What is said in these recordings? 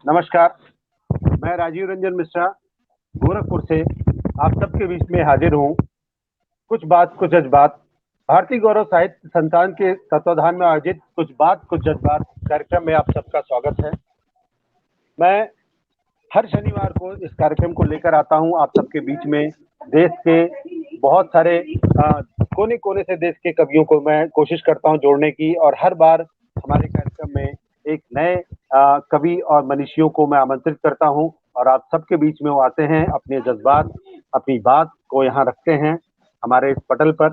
नमस्कार। मैं राजीव रंजन मिश्रा गोरखपुर से आप सबके बीच में हाजिर हूँ। कुछ बात कुछ जज्बात भारतीय गौरव साहित्य संस्थान के तत्वाधान में आयोजित कुछ बात कुछ जज्बात कार्यक्रम में आप सबका स्वागत है। मैं हर शनिवार को इस कार्यक्रम को लेकर आता हूँ आप सबके बीच में। देश के बहुत सारे कोने कोने से देश के कवियों को मैं कोशिश करता हूँ जोड़ने की, और हर बार हमारे कार्यक्रम में एक नए कवि और मनीषियों को मैं आमंत्रित करता हूं, और आप सबके बीच में वो आते हैं, अपने जज्बात अपनी बात को यहाँ रखते हैं हमारे इस पटल पर।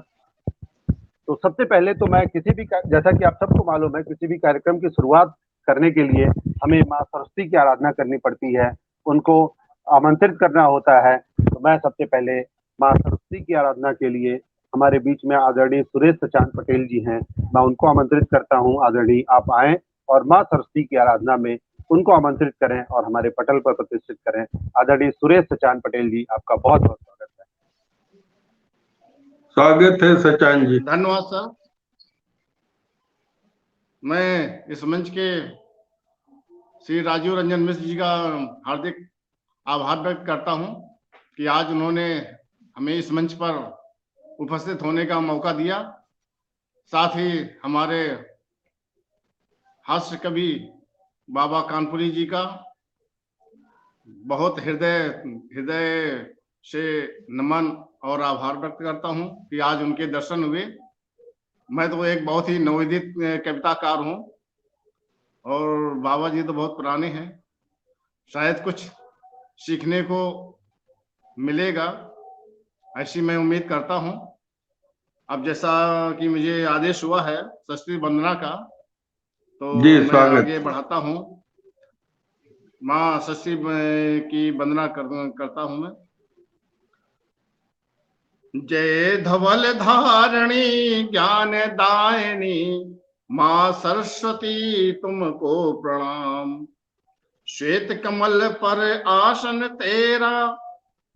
तो सबसे पहले तो मैं जैसा कि आप सबको मालूम है, किसी भी कार्यक्रम की शुरुआत करने के लिए हमें माँ सरस्वती की आराधना करनी पड़ती है, उनको आमंत्रित करना होता है। तो मैं सबसे पहले माँ सरस्वती की आराधना के लिए हमारे बीच में आदरणीय सुरेश सचान पटेल जी हैं, मैं उनको आमंत्रित करता हूं। आदरणीय, आप आएं और माँ सरस्वती की आराधना में उनको आमंत्रित करें और हमारे पटल पर प्रतिष्ठित करें। आदरणीय सुरेश सचान पटेल जी, आपका बहुत बहुत स्वागत है। स्वागत है सचान जी। धन्यवाद सर। मैं इस मंच के श्री राजीव रंजन मिश्र जी का हार्दिक आभार व्यक्त करता हूं कि आज उन्होंने हमें इस मंच पर उपस्थित होने का मौका दिया। साथ ही हमारे हास्य कवि बाबा कानपुरी जी का बहुत हृदय से नमन और आभार व्यक्त करता हूं कि आज उनके दर्शन हुए। मैं तो एक बहुत ही नवोदित कविताकार हूं और बाबा जी तो बहुत पुराने हैं, शायद कुछ सीखने को मिलेगा, ऐसी मैं उम्मीद करता हूं। अब जैसा कि मुझे आदेश हुआ है सरस्वती वंदना का, तो मैं आगे बढ़ाता हूं। माँ सरस्वती की वंदना करता हूं मैं। जय धवल धारणी ज्ञान दायनी माँ सरस्वती तुमको प्रणाम। श्वेत कमल पर आसन तेरा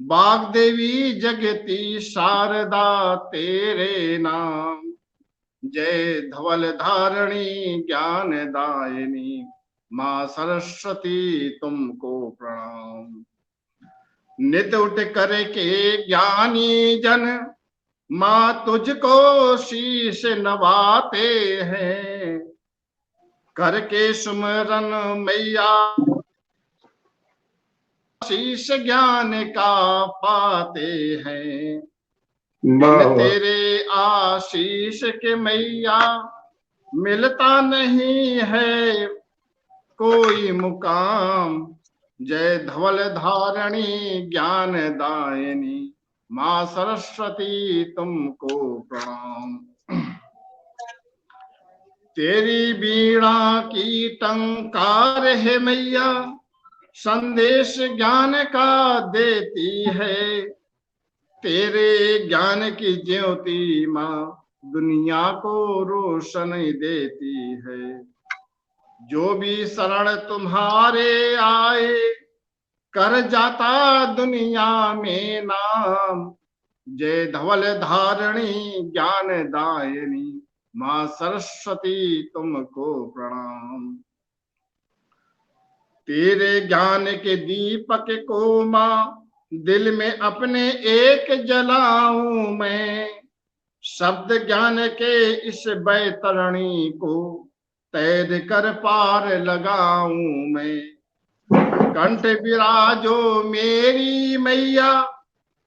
वाग्देवी जगती शारदा तेरे नाम। जय धवल धारणी ज्ञान दायनी माँ सरस्वती तुमको प्रणाम। नित उठ करके ज्ञानी जन माँ तुझको शीश नवाते हैं। करके सुमरन मैया शीश ज्ञान का पाते हैं। बिन तेरे आशीष के मैया मिलता नहीं है कोई मुकाम। जय धवल धारणी ज्ञान दायनी माँ सरस्वती तुमको प्रणाम। तेरी बीणा की टंकार है मैया संदेश ज्ञान का देती है। तेरे ज्ञान की ज्योति माँ दुनिया को रोशन देती है। जो भी शरण तुम्हारे आए कर जाता दुनिया में नाम। जय धवल धारणी ज्ञान दायनी माँ सरस्वती तुमको प्रणाम। तेरे ज्ञान के दीपक को माँ दिल में अपने एक जलाऊं मैं। शब्द ज्ञान के इस बैतरणी को तैर कर पार लगाऊं मैं। कंठ विराजो मेरी मैया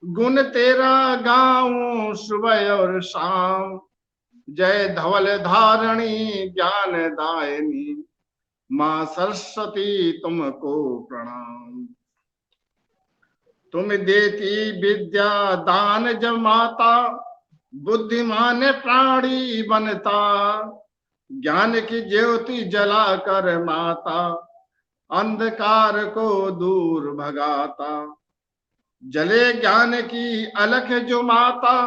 गुण तेरा गाऊं सुबह और शाम। जय धवल धारणी ज्ञान दायनी माँ सरस्वती तुमको प्रणाम। तुम देती विद्या दान जब माता बुद्धिमान प्राणी बनता। ज्ञान की ज्योति जला कर माता अंधकार को दूर भगाता। जले ज्ञान की अलख जो माता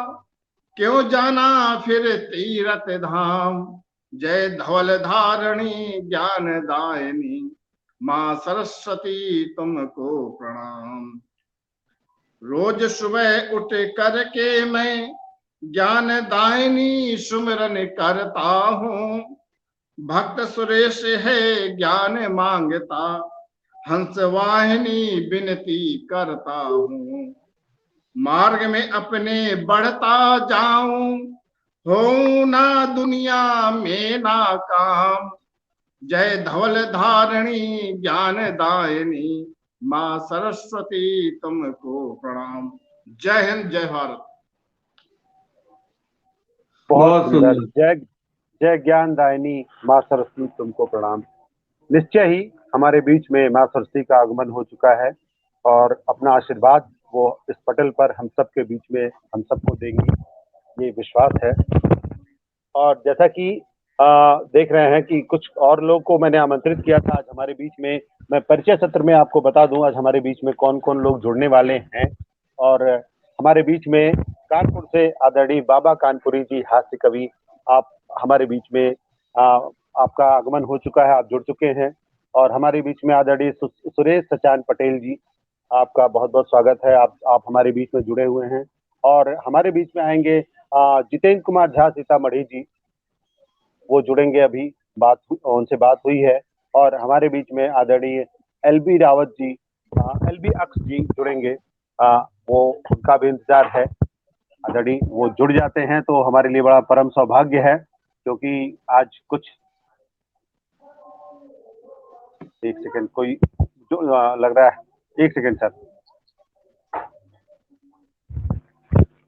क्यों जाना फिर तीरथ धाम। जय धवल धारणी ज्ञान दायनी माँ सरस्वती तुमको प्रणाम। रोज सुबह उठ करके मैं ज्ञान दायनी सुमिरन करता हूँ। भक्त सुरेश है ज्ञान मांगता हंसवाहिनी विनती करता हूँ, मार्ग में अपने बढ़ता जाऊं, हो ना दुनिया में नाकाम। जय धवल धारणी ज्ञान दायिनी, माँ सरस्वती तुमको प्रणाम। जय हिंद, जय भारत। बहुत सुंदर। जय जय ज्ञान दायिनी माँ सरस्वती तुमको प्रणाम। निश्चय ही हमारे बीच में माँ सरस्वती का आगमन हो चुका है और अपना आशीर्वाद वो इस पटल पर हम सब के बीच में हम सबको देंगी, ये विश्वास है। और जैसा कि देख रहे हैं कि कुछ और लोग को मैंने आमंत्रित किया था आज हमारे बीच में। मैं परिचय सत्र में आपको बता दूं आज हमारे बीच में कौन कौन लोग जुड़ने वाले हैं। और हमारे बीच में कानपुर से आदरणीय बाबा कानपुरी जी, हास्य कवि, आप हमारे बीच में आपका आगमन हो चुका है, आप जुड़ चुके हैं। और हमारे बीच में आदरणीय सुरेश सचान पटेल जी, आपका बहुत बहुत स्वागत है, आप हमारे बीच में जुड़े हुए हैं। और हमारे बीच में आएंगे जितेंद्र कुमार झा सीतामढ़ी जी, वो जुड़ेंगे, अभी उनसे बात हुई है। और हमारे बीच में आदरणीय एलबी रावत जी, एलबी अक्स जी जुड़ेंगे, वो उनका भी इंतजार है। आदरणीय वो जुड़ जाते हैं तो हमारे लिए बड़ा परम सौभाग्य है, क्योंकि आज कुछ एक सेकंड कोई जो लग रहा है, एक सेकंड सर।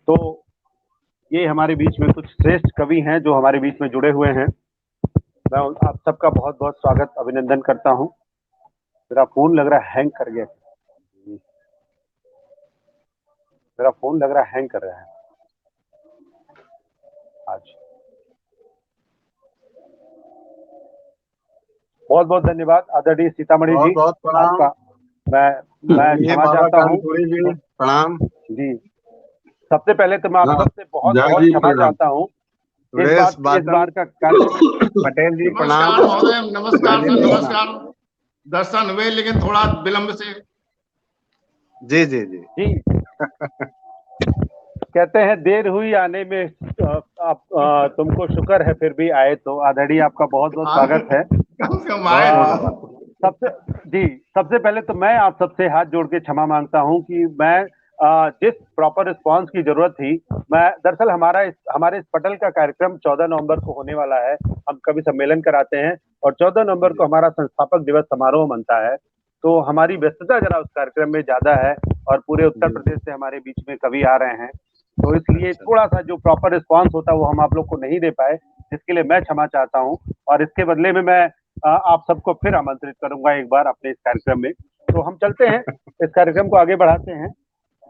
तो ये हमारे बीच में कुछ श्रेष्ठ कवि हैं जो हमारे बीच में जुड़े हुए हैं। मैं आप सबका बहुत बहुत स्वागत अभिनंदन करता हूं। मेरा फोन लग रहा है हैंग कर गया, मेरा फोन लग रहा है हैंग कर रहा है आज। बहुत बहुत धन्यवाद आदरणीय सीतामढ़ी जी, आपका मैं क्षमा चाहता हूँ। प्रणाम जी, सबसे पहले तो मैं आप सबसे बहुत बहुत क्षमा चाहता हूँ इस बार का पटेल जी प्रणाम। नमस्कार महोदय, नमस्कार सर, नमस्कार। दर्शन हुए लेकिन थोड़ा विलंब से। जी जी जी जी कहते हैं देर हुई आने में, आप तुमको शुक्र है फिर भी आए। तो आदरणीय आपका बहुत बहुत स्वागत है। कम से कम आए। सबसे पहले तो मैं आप सबसे हाथ जोड़ के क्षमा मांगता हूं कि मैं जिस प्रॉपर रिस्पांस की जरूरत थी, मैं दरअसल हमारे इस पटल का कार्यक्रम 14 नवंबर को होने वाला है। हम कवि सम्मेलन कराते हैं और 14 नवंबर को हमारा संस्थापक दिवस समारोह बनता है। तो हमारी व्यस्तता जरा उस कार्यक्रम में ज्यादा है और पूरे उत्तर प्रदेश से हमारे बीच में कवि आ रहे हैं, तो इसलिए थोड़ा सा जो प्रॉपर रिस्पांस होता है वो हम आप लोग को नहीं दे पाए, जिसके लिए मैं क्षमा चाहता हूँ। और इसके बदले में मैं आप सबको फिर आमंत्रित करूंगा एक बार अपने इस कार्यक्रम में। तो हम चलते हैं, इस कार्यक्रम को आगे बढ़ाते हैं।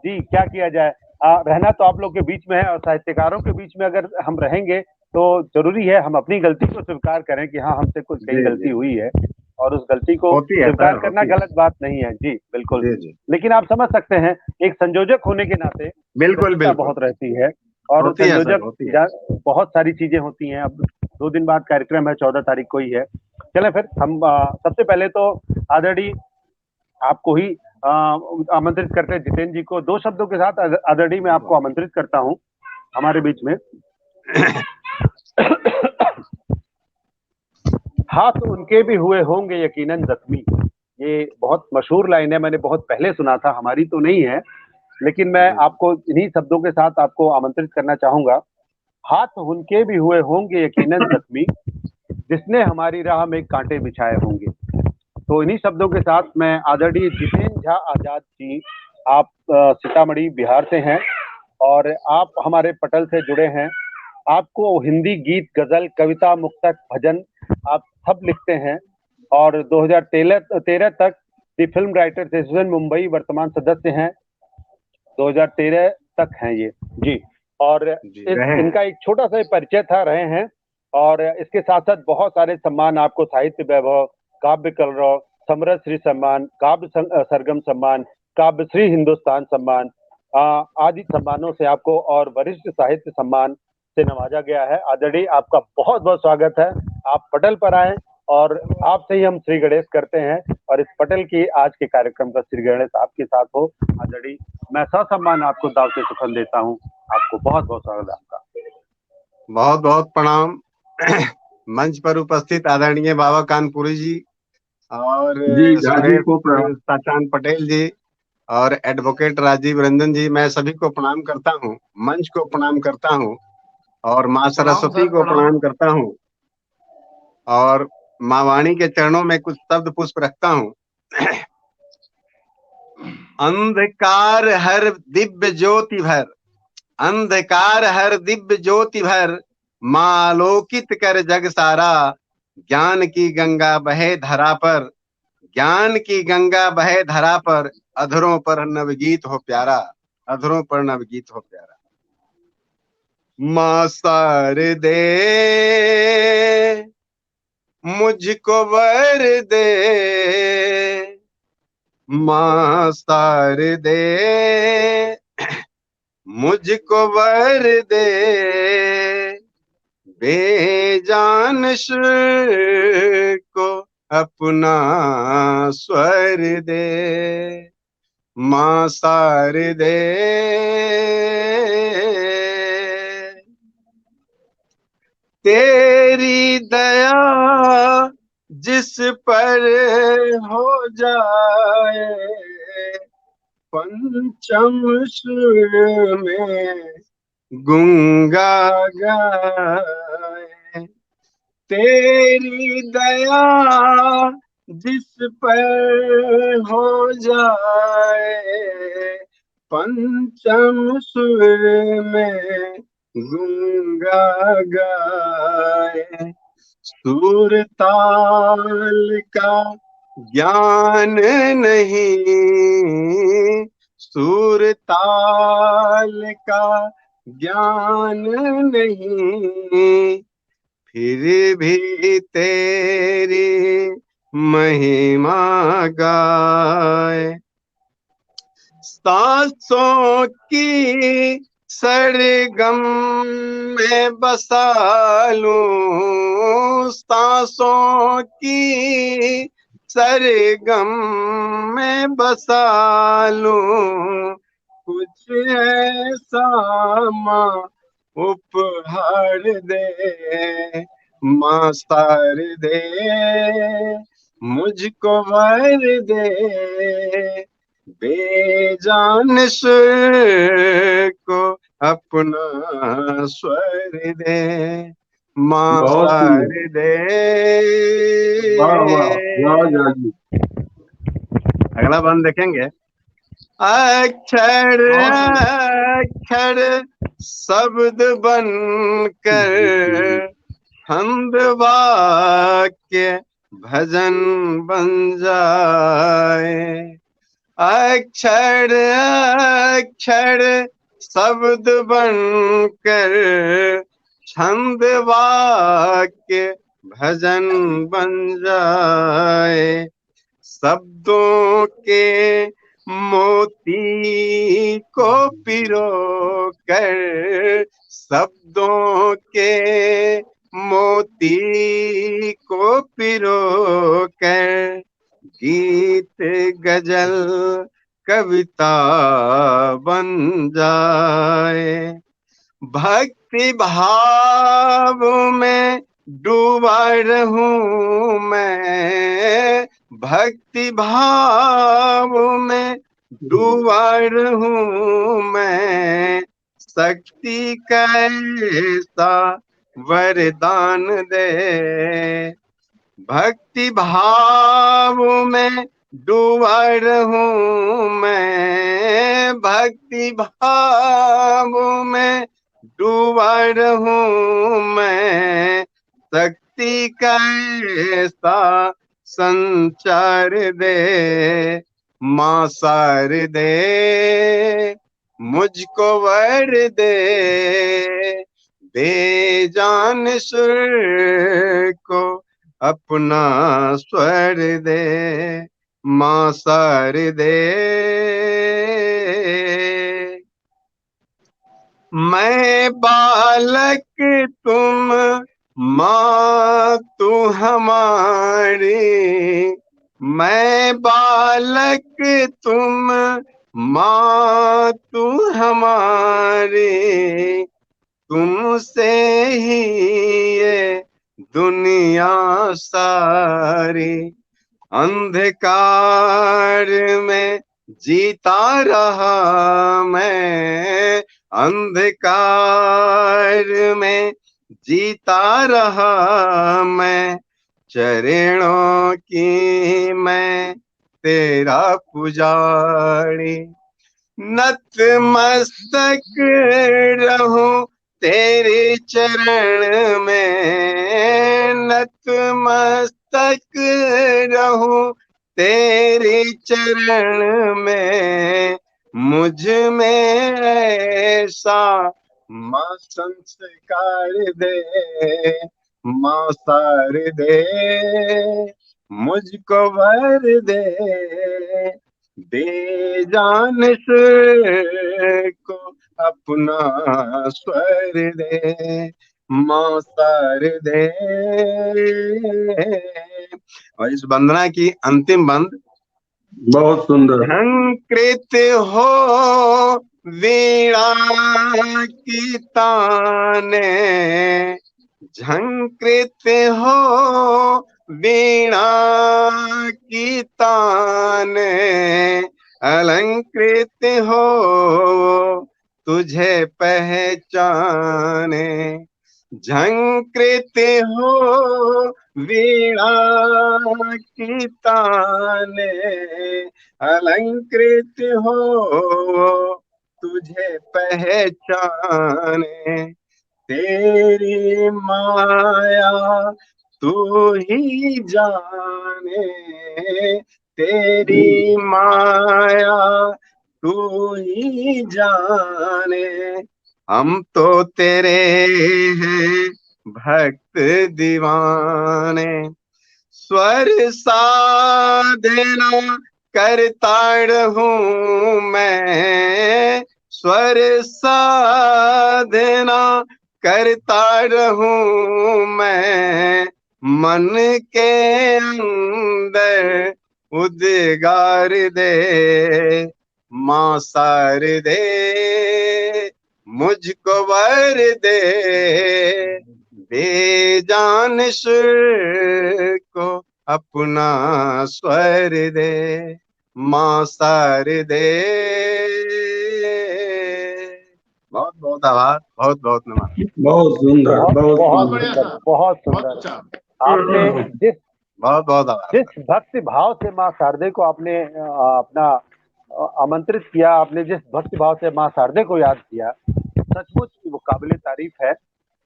जी, क्या किया जाए, रहना तो आप लोग के बीच में है और साहित्यकारों के बीच में अगर हम रहेंगे तो जरूरी है हम अपनी गलती को स्वीकार करें कि हाँ हमसे कुछ कहीं गलती हुई है, और उस गलती को स्वीकार करना गलत बात नहीं है। जी बिल्कुल, लेकिन आप समझ सकते हैं एक संयोजक होने के नाते बिल्कुल बहुत रहती है और संयोजक बहुत सारी चीजें होती हैं। अब 2 दिन बाद कार्यक्रम है, 14 तारीख को ही है। चलें फिर हम सबसे पहले तो आदरणीय आपको ही आमंत्रित करते हैं, जितेंद्र जी को 2 शब्दों के साथ आदरणीय मैं आपको आमंत्रित करता हूं हमारे बीच में। हाथ उनके भी हुए होंगे यकीनन जख्मी, ये बहुत मशहूर लाइन है, मैंने बहुत पहले सुना था, हमारी तो नहीं है, लेकिन मैं आपको इन्हीं शब्दों के साथ आपको आमंत्रित करना चाहूंगा। हाथ उनके भी हुए होंगे यकीनन जख्मी, जिसने हमारी राह में कांटे बिछाए होंगे। तो इन्हीं शब्दों के साथ मैं आदरणीय जितेंद्र झा आजाद जी, आप सीतामढ़ी बिहार से हैं और आप हमारे पटल से जुड़े हैं। आपको हिंदी गीत, गजल, कविता, मुक्तक, भजन आप सब लिखते हैं और 2013 तक दी फिल्म राइटर्स एसोसिएशन मुंबई वर्तमान सदस्य हैं, 2013 तक हैं ये जी। और इनका एक छोटा सा परिचय था, रहे हैं, और इसके साथ साथ बहुत सारे सम्मान आपको, साहित्य वैभव, काव्य कलरव, समरस श्री सम्मान, काव्य सरगम सम्मान, काव्य श्री हिंदुस्तान सम्मान आदि सम्मानों से आपको और वरिष्ठ साहित्य सम्मान से नवाजा गया है। आदरणीय आपका बहुत बहुत स्वागत है, आप पटल पर आए और आपसे ही हम श्री गणेश करते हैं और इस पटल की आज के कार्यक्रम का श्री गणेश आपके साथ हो। आदरणीय मैं ससम्मान आपको दाव से सुखन देता हूँ, आपको बहुत बहुत स्वागत है आपका। बहुत बहुत प्रणाम। मंच पर उपस्थित आदरणीय बाबा कानपुरी जी, और जी, राजीव सुरेश को प्रणाम। सचान पटेल जी और एडवोकेट राजीव रंजन जी, मैं सभी को प्रणाम करता हूँ, मंच को प्रणाम करता हूँ और माँ प्रणाम सरस्वती सर, को प्रणाम। प्रणाम करता हूँ और माँ वाणी के चरणों में कुछ शब्द पुष्प रखता हूँ। अंधकार हर दिव्य ज्योति भर, अंधकार हर दिव्य ज्योति भर, माँ आलोकित कर जग सारा। ज्ञान की गंगा बहे धरा पर, ज्ञान की गंगा बहे धरा पर, अधरों पर नवगीत हो प्यारा, अधरों पर नवगीत हो प्यारा। माँ शारदे मुझको वर दे, माँ शारदे मुझको वर दे, बेजान सुर को अपना स्वर दे। माँ शारदे तेरी दया जिस पर हो जाए, पंचम सुर में गुंगा गाए। तेरी दया जिस पर हो जाए, पंचम सुर में गुंगा गाए। सुर ताल का ज्ञान नहीं, सुर ताल का ज्ञान नहीं, फिर भी तेरी महिमा गाए। सांसों की सरगम में बसा लूं, सांसों की सरगम में बसा लूं, कुछ ऐसा माँ उपहार दे। माँ शारदे मुझको वर दे, बेजान सुर को अपना स्वर दे। माँ बहुत सुंदर। शारदे। वाह वाह वाह राजीव। अगला बंद देखेंगे। अक्षर बहुत सुंदर। अक्षर शब्द बन कर, छंद वाक्य भजन बन जाए। अक्षर अक्षर शब्द बनकर, छंद वाक्य भजन बन जाए। शब्दों के मोती को पिरो कर, शब्दों के मोती को पिरो कर, गीत गजल कविता बन जाए। भक्ति भाव में डूबा रहूं मैं, भक्ति भाव में डूबा रहूं मैं, शक्ति कैसा वरदान दे। भक्ति भाव में डूबा रहूं मैं, भक्ति भाव में डूबा रहूं मैं, शक्ति कैसा संचार दे। माँ शारदे मुझको वर दे, बेजान सुर को अपना स्वर दे। माँ शारदे मैं बालक तुम माँ तू हमारी, मैं बालक तुम माँ तू हमारी, तुमसे ही ये दुनिया सारी, अंधकार में जीता रहा मैं, अंधकार में जीता रहा मैं, चरणों की मैं तेरा पुजारी, नतमस्तक रहूं तेरे चरण में, नतमस्तक रहूं तेरे चरण में, मुझ में ऐसा माँ संस्कार दे, माँ सार दे, मुझको वर दे, दे जान स्वर को अपना स्वर दे, माँ सार दे। और इस वंदना की अंतिम बंद, बहुत सुंदर। झंकृत हो वीणा की ताने, झंकृत हो वीणा की ताने, अलंकृत हो तुझे पहचाने, झंकृत हो वीणा की ताने, अलंकृत हो तुझे पहचाने, तेरी माया तू ही जाने, तेरी माया तू ही जाने, हम तो तेरे हैं भक्त दीवाने, स्वर साधना करता रहूं मैं, स्वर साधना करता रहूं मैं, मन के अंदर उद्गार दे, माँ सार दे, मुझको वर दे, दे जान सुर को अपना स्वर दे, माँ सार दे। बहुत बहुत आभार, बहुत बहुत नमस्कार। बहुत सुंदर, बहुत बहुत बहुत बढ़िया सुंदर। सुंदर, बहुत बहुत सुंदर। अच्छा। आपने बहुत बहुत आभार। जिस भक्ति भाव से माँ शारदे को आपने अपना आमंत्रित किया, आपने जिस भक्ति भाव से माँ शारदे को याद किया, सचमुच वो काबिले तारीफ है।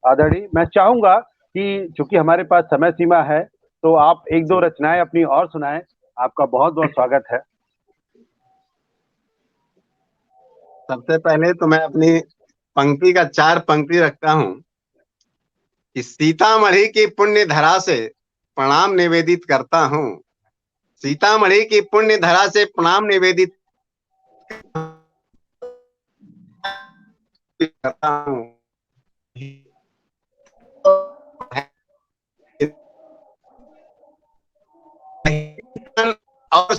आदरणीय, मैं चाहूंगा कि चूंकि हमारे पास समय सीमा है, तो आप एक दो रचनाएं अपनी और सुनाएं। आपका बहुत बहुत स्वागत है। सबसे पहले तो मैं अपनी पंक्ति का 4 पंक्ति रखता हूँ कि सीतामढ़ी की पुण्य धरा से प्रणाम निवेदित करता हूँ, सीतामढ़ी की पुण्य धरा से प्रणाम निवेदित करता हूँ, और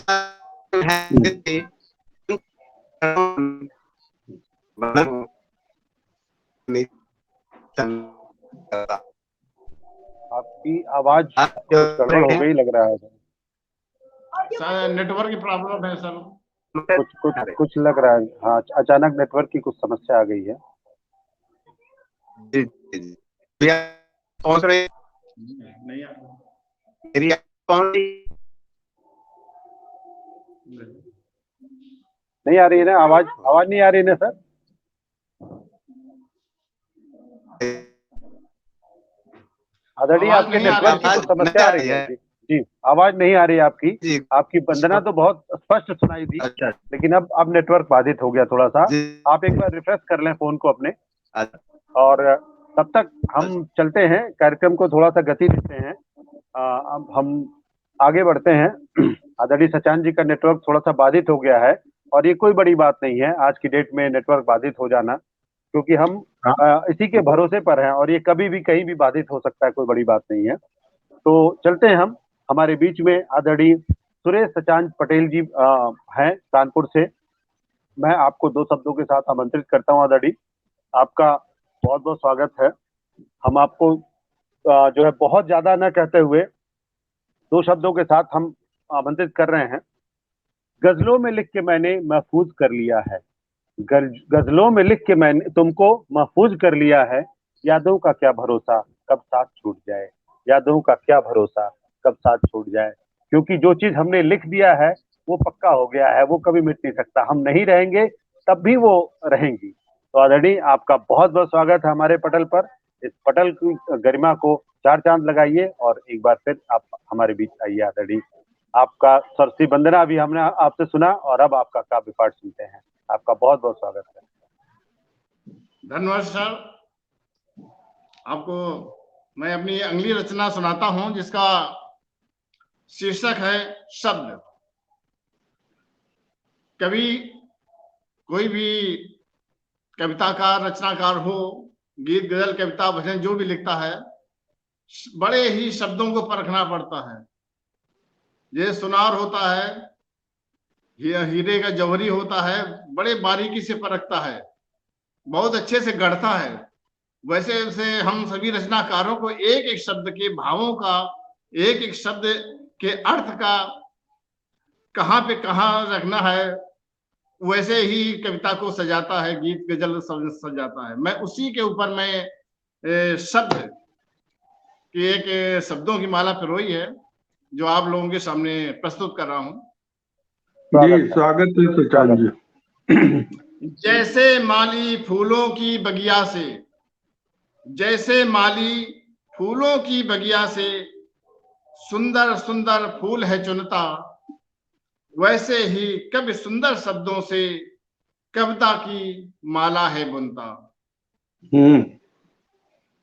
आपकी आवाज कुछ गड़बड़ हो गई लग रहा है। सर नेटवर्क की प्रॉब्लम है सर। कुछ लग रहा है। हाँ, अचानक नेटवर्क की कुछ समस्या आ गई है। जी जी जी, पहुंच रहे नहीं आ- मेरी पहुंच नहीं आ रही है ना आवाज? आवाज नहीं आ रही है ना सर? आदरणीय, आवाज आपके नहीं आ नेटवर्क की रही कुछ समस्या आ रही है जी। जी, आवाज नहीं आ रही है आपकी। जी। आपकी वंदना तो बहुत स्पष्ट सुनाई दी, अच्छा लेकिन अब नेटवर्क बाधित हो गया थोड़ा सा। जी, आप एक बार रिफ्रेश कर लें फोन को अपने, अच्छा, और तब तक हम चलते हैं, कार्यक्रम को थोड़ा सा गति देते हैं। अब हम आगे बढ़ते हैं। आदरणीय सचान जी का नेटवर्क थोड़ा सा बाधित हो गया है, और ये कोई बड़ी बात नहीं है आज की डेट में नेटवर्क बाधित हो जाना, क्योंकि हम इसी के भरोसे पर हैं, और ये कभी भी कहीं भी बाधित हो सकता है, कोई बड़ी बात नहीं है। तो चलते हैं हम। हमारे बीच में आदरणीय सुरेश सचान पटेल जी हैं कानपुर से। मैं आपको 2 शब्दों के साथ आमंत्रित करता हूं। आदरणीय, आपका बहुत बहुत स्वागत है। हम आपको जो है बहुत ज्यादा न कहते हुए 2 शब्दों के साथ हम आमंत्रित कर रहे हैं। गजलों में लिख के मैंने महफूज कर लिया है, गजलों में लिख के मैंने तुमको महफूज कर लिया है। यादों का क्या भरोसा कब साथ छूट जाए, यादों का क्या भरोसा कब साथ छूट जाए। क्योंकि जो चीज हमने लिख दिया है वो पक्का हो गया है, वो कभी मिट नहीं सकता। हम नहीं रहेंगे तब भी वो रहेंगी। तो आदरणीय, आपका बहुत बहुत स्वागत है हमारे पटल पर। इस पटल की गरिमा को 4 चांद लगाइए और एक बार फिर आप हमारे बीच आइए। आदरणीय, आपका सरसी वंदना भी हमने आपसे सुना और अब आपका काव्य पाठ सुनते हैं। आपका बहुत बहुत स्वागत है। धन्यवाद सर। आपको मैं अपनी अगली रचना सुनाता हूं जिसका शीर्षक है शब्द। कवि कोई भी कविताकार, रचनाकार हो, गीत, गजल, कविता, भजन जो भी लिखता है, बड़े ही शब्दों को परखना पड़ता है। ये सुनार होता है, हीरे का जौहरी होता है, बड़े बारीकी से परखता है, बहुत अच्छे से गढ़ता है। वैसे वैसे हम सभी रचनाकारों को एक एक शब्द के भावों का, एक एक शब्द के अर्थ का कहाँ पे कहाँ रखना है, वैसे ही कविता को सजाता है, गीत गजल सजाता है। मैं उसी के ऊपर मैं शब्द की एक शब्दों की माला पिरोई है जो आप लोगों के सामने प्रस्तुत कर रहा हूं। जी, स्वागत है सुशांत जी। जैसे माली फूलों की बगिया से, जैसे माली फूलों की बगिया से सुंदर सुंदर फूल है चुनता, वैसे ही कवि सुंदर शब्दों से कविता की माला है बुनता।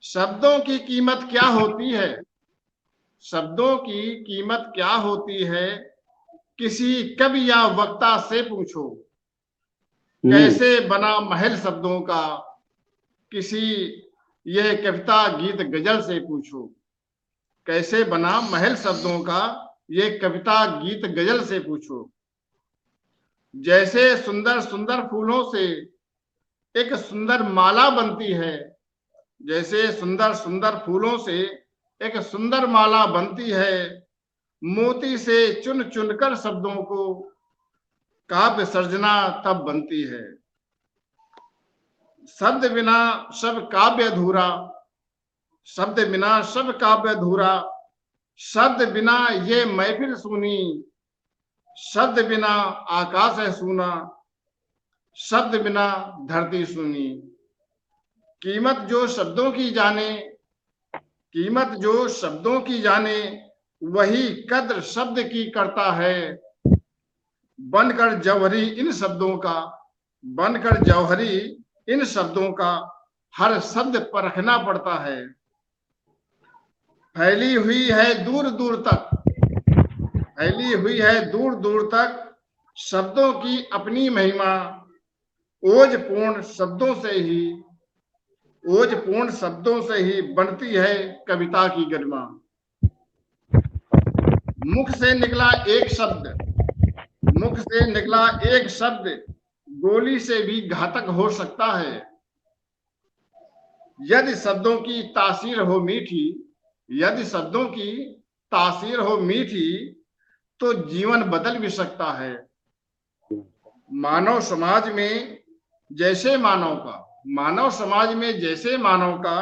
शब्दों की कीमत क्या होती है, शब्दों की कीमत क्या होती है, किसी कवि या वक्ता से पूछो। कैसे बना महल शब्दों का, किसी यह कविता गीत गजल से पूछो। कैसे बना महल शब्दों का, ये कविता गीत गजल से पूछो। जैसे सुंदर सुंदर फूलों से एक सुंदर माला बनती है, जैसे सुंदर सुंदर फूलों से एक सुंदर माला बनती है, मोती से चुन चुनकर शब्दों को काव्य सर्जना तब बनती है। शब्द बिना सब काव्य अधूरा, शब्द बिना सब काव्य अधूरा, शब्द बिना ये महफिल सुनी, शब्द बिना आकाश है सुना, शब्द बिना धरती सुनी। कीमत जो शब्दों की जाने, कीमत जो शब्दों की जाने, वही कद्र शब्द की करता है। बनकर जौहरी इन शब्दों का, बनकर जौहरी इन शब्दों का हर शब्द परखना पड़ता है। फैली हुई है दूर दूर तक, फैली हुई है दूर दूर तक शब्दों की अपनी महिमा, ओजपूर्ण शब्दों से ही, ओजपूर्ण शब्दों से ही बनती है कविता की गरिमा। मुख से निकला एक शब्द, मुख से निकला एक शब्द गोली से भी घातक हो सकता है। यदि शब्दों की तासीर हो मीठी, यदि शब्दों की तासीर हो मीठी, तो जीवन बदल भी सकता है। मानव समाज में जैसे मानव का, मानव समाज में जैसे मानव का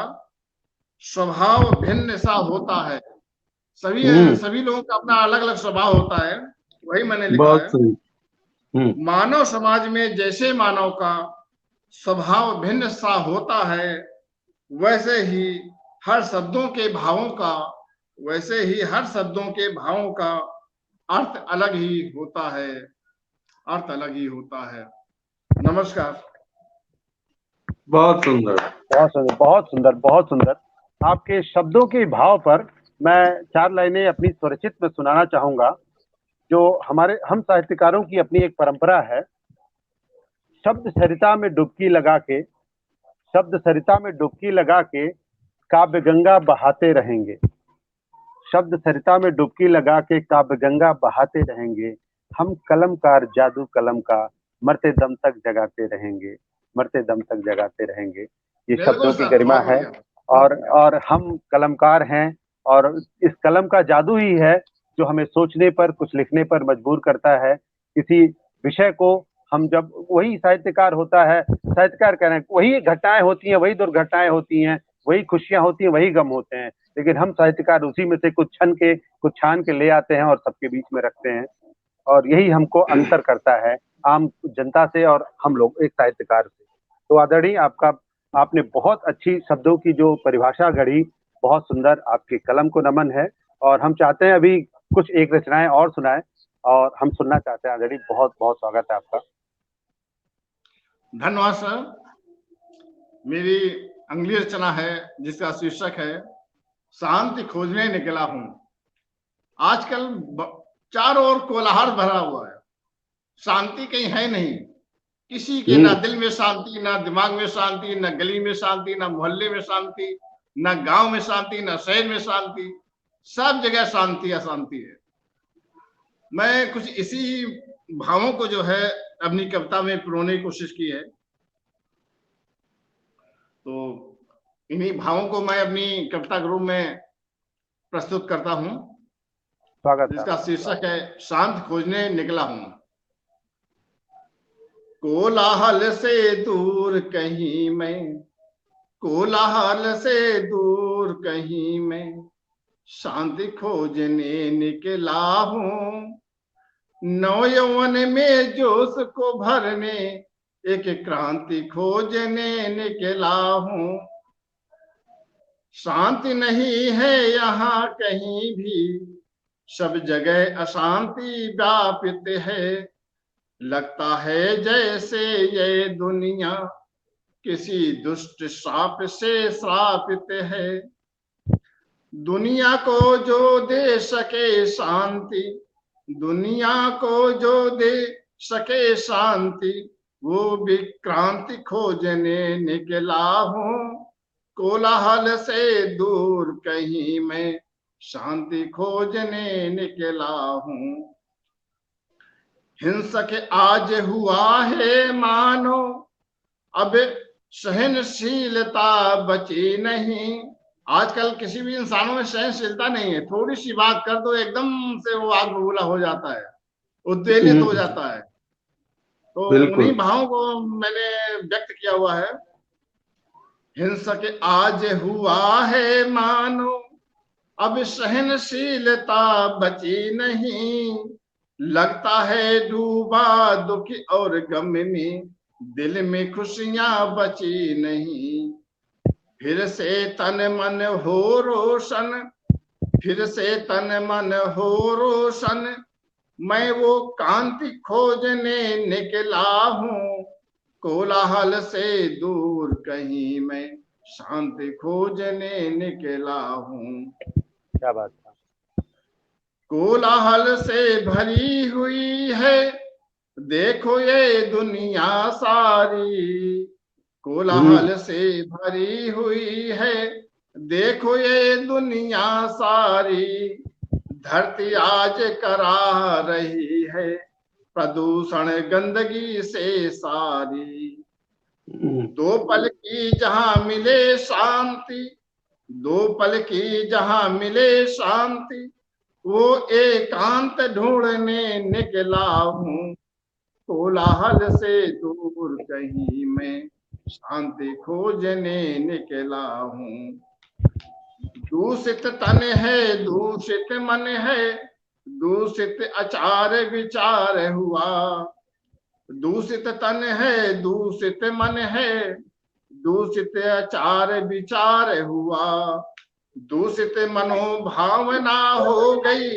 स्वभाव भिन्न सा होता है। सभी लोगों का अपना अलग अलग स्वभाव होता है, वही मैंने लिखा है। मानव समाज में जैसे मानव का स्वभाव भिन्न सा होता है, वैसे ही हर शब्दों के भावों का, वैसे ही हर शब्दों के भावों का अर्थ अलग ही होता है, अर्थ अलग ही होता है। नमस्कार। बहुत सुंदर, बहुत सुंदर, बहुत सुंदर, बहुत सुंदर। आपके शब्दों के भाव पर मैं 4 लाइनें अपनी स्वरचित में सुनाना चाहूंगा, जो हम साहित्यकारों की अपनी एक परंपरा है। शब्द सरिता में डुबकी लगा के, शब्द सरिता में डुबकी लगा के काव्य गंगा बहाते रहेंगे। शब्द सरिता में डुबकी लगा के काव्य गंगा बहाते रहेंगे। हम कलमकार जादू कलम का मरते दम तक जगाते रहेंगे, मरते दम तक जगाते रहेंगे। ये शब्दों की गरिमा है। और हम कलमकार हैं और इस कलम का जादू ही है जो हमें सोचने पर, कुछ लिखने पर मजबूर करता है। किसी विषय को हम जब, वही साहित्यकार होता है, साहित्यकार कह रहे हैं, वही घटनाएं होती हैं, वही दुर्घटनाएं होती हैं, वही खुशियां होती हैं, वही गम होते हैं, लेकिन हम साहित्यकार उसी में से कुछ छान के ले आते हैं और सबके बीच में रखते हैं। और यही हमको अंतर करता है आम जनता से और हम लोग एक साहित्यकार से। तो आदरणीय, आपने बहुत अच्छी शब्दों की जो परिभाषा गढ़ी, बहुत सुंदर, आपके कलम को नमन है। और हम चाहते हैं अभी कुछ एक रचनाएं और सुनाएं, और हम सुनना चाहते हैं। आदरणीय, बहुत बहुत स्वागत है आपका। धन्यवाद सर। मेरी अगली रचना है जिसका शीर्षक है शांति खोजने निकला हूं। आजकल चारों ओर कोलाहल भरा हुआ है, शांति कहीं है नहीं। किसी के ना दिल में शांति, ना दिमाग में शांति, ना गली में शांति, ना मोहल्ले में शांति, ना गांव में शांति, ना शहर में शांति। सब जगह शांति अशांति है। मैं कुछ इसी भावों को जो है अपनी कविता में पिरोने की कोशिश की है। तो इन्हीं भावों को मैं अपनी कविता के रूप में प्रस्तुत करता हूं, जिसका शीर्षक है शांति खोजने निकला हूं। कोलाहल से दूर कहीं मैं, कोलाहल से दूर कहीं मैं, शांति खोजने निकला हूं। नौयौवन में जोश को भरने एक क्रांति खोजने निकला हूं। शांति नहीं है यहाँ कहीं भी, सब जगह अशांति व्यापित है। लगता है जैसे ये दुनिया किसी दुष्ट श्राप से श्रापित है। दुनिया को जो दे सके शांति, दुनिया को जो दे सके शांति, वो विक्रांति खोजने निकला हूं। कोलाहल से दूर कहीं मैं, शांति खोजने निकला हूं। हिंसक आज हुआ है मानो, अब सहनशीलता बची नहीं। आजकल किसी भी इंसानों में सहनशीलता नहीं है। थोड़ी सी बात कर दो एकदम से वो आग बबूला हो जाता है, उद्वेलित हो जाता है। तो उन्हीं भावों को मैंने व्यक्त किया हुआ है। हिंसक आज हुआ है मानो, अब सहनशीलता बची नहीं। लगता है डूबा दुखी और गम में, दिल में खुशियां बची नहीं। फिर से तन मन हो रोशन, फिर से तन मन हो रोशन, मैं वो कांति खोजने निकला हूं। कोलाहल से दूर कहीं मैं, शांति खोजने निकला हूं। क्या बात है। कोलाहल से भरी हुई है देखो ये दुनिया सारी। कोलाहल से भरी हुई है देखो ये दुनिया सारी। धरती आज करा रही है प्रदूषण गंदगी से सारी। दो पल की जहां मिले शांति, दो पल की जहां मिले शांति, वो एकांत ढूंढने निकला हूं। कोलाहल से दूर कहीं मैं, शांति खोजने निकला हूं। दूषित तन है दूषित मन है, दूषित आचार विचार हुआ। दूषित तन है दूषित मन है, दूषित आचार विचार हुआ। दूषित मनोभावना हो गई,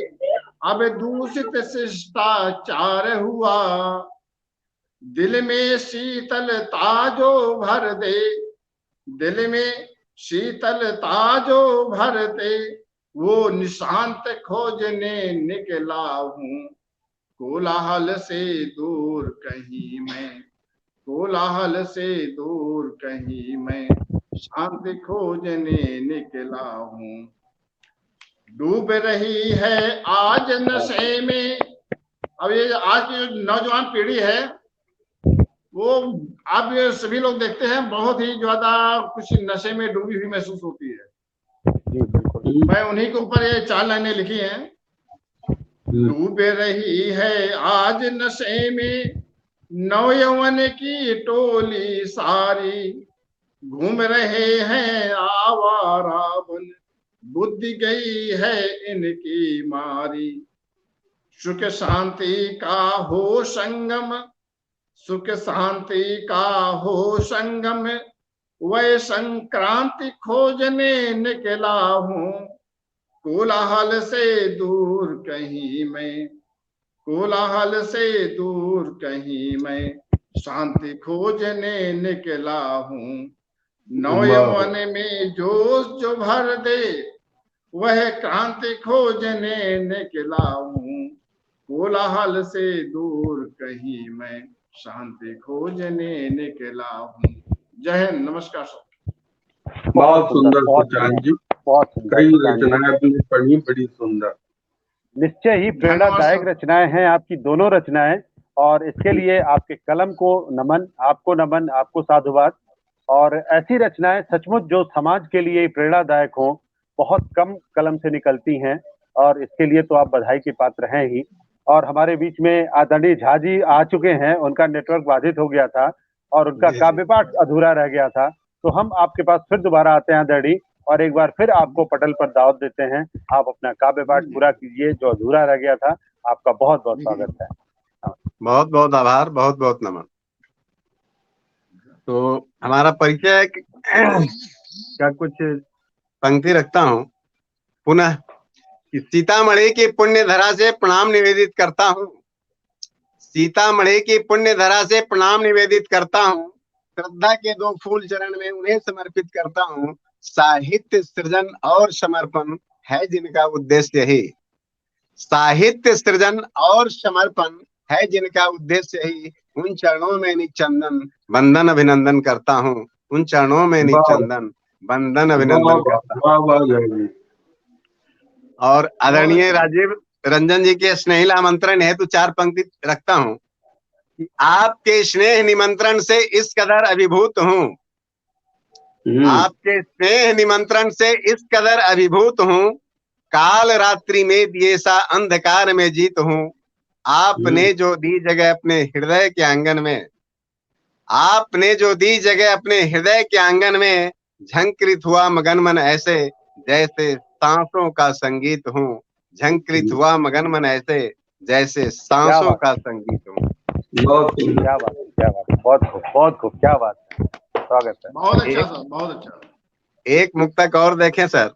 अब दूषित शिष्टाचार हुआ। दिल में शीतलता जो भर दे, दिल में शीतलता जो भर दे, वो निशांत खोजने निकला हूं। कोलाहल से दूर कहीं मैं, कोलाहल से दूर कहीं मैं, शांति खोजने निकला हूं। डूब रही है आज नशे में, अब ये आज की नौजवान पीढ़ी है, वो आप सभी लोग देखते हैं बहुत ही ज्यादा कुछ नशे में डूबी हुई महसूस होती है। मैं उन्हीं के ऊपर ये 4 लाइनें लिखी हैं। डूबे रही है आज नशे में नौयवन की टोली सारी, घूम रहे हैं आवारा बन, बुद्धि गई है इनकी मारी। सुख शांति का हो संगम, सुख शांति का हो संगम, वह संक्रांति खोजने निकला हूँ। कोलाहल से दूर कहीं मैं, कोलाहल से दूर कहीं मैं, शांति खोजने निकला हूँ। नौयवन में जोश जो भर दे, वह क्रांति खोजने निकला हूँ। कोलाहल से दूर कहीं मैं, शांति खोजने निकला हूँ। जय हिंद, नमस्कार सर। बहुत सुंदर सुशांत जी, बहुत सुंदर कई सुशांत जी। रचनाएं आपने पढ़ी, बड़ी सुंदर। निश्चय ही प्रेरणादायक रचनाएं हैं आपकी दोनों रचनाएं, और इसके लिए आपके कलम को नमन, आपको साधुवाद। और ऐसी रचनाएं सचमुच जो समाज के लिए प्रेरणादायक हो, बहुत कम कलम से निकलती हैं, और इसके लिए तो आप बधाई के पात्र हैं ही। और हमारे बीच में आदरणीय झा जी आ चुके हैं, उनका नेटवर्क बाधित हो गया था और उनका काव्य पाठ अधूरा रह गया था, तो हम आपके पास फिर दोबारा आते हैं आदरणीय, और एक बार फिर आपको पटल पर दावत देते हैं। आप अपना काव्य पाठ पूरा कीजिए जो अधूरा रह गया था। आपका बहुत बहुत स्वागत है। बहुत बहुत आभार, बहुत बहुत नमन। तो हमारा परिचय का कुछ पंक्ति रखता हूँ पुनः कि सीतामढ़ी की पुण्य धरा से प्रणाम निवेदित करता हूँ, सीतामढ़ी की पुण्य धरा से प्रणाम निवेदित करता हूँ, श्रद्धा के दो फूल चरण में उन्हें समर्पित करता हूँ। साहित्य सृजन और समर्पण है जिनका उद्देश्य ही, साहित्य सृजन और समर्पण है जिनका उद्देश्य ही, उन चरणों में निचंदन वंदन अभिनंदन करता हूँ, उन चरणों में निचंदन वंदन अभिनंदन करता हूँ। और आदरणीय राजीव रंजन जी के स्नेहिल आमंत्रण हेतु चार पंक्ति रखता हूँ कि आपके स्नेह निमंत्रण से इस कदर अभिभूत हूँ, आपके स्नेह निमंत्रण से इस कदर अभिभूत हूँ, काल रात्रि में दिए सा अंधकार में जीत हूँ। आपने जो दी जगह अपने हृदय के आंगन में, आपने जो दी जगह अपने हृदय के आंगन में, झंकृत हुआ मगन मन ऐसे जैसे सांसों का संगीत हूँ, झंकृत हुआ मगन मन ऐसे जैसे सांसों का संगीत हूँ। क्या बात है, क्या बात है, बहुत खूब, बहुत खूब, क्या बात है, स्वागत है। बहुत अच्छा सर, बहुत अच्छा। एक मुक्तक और देखें सर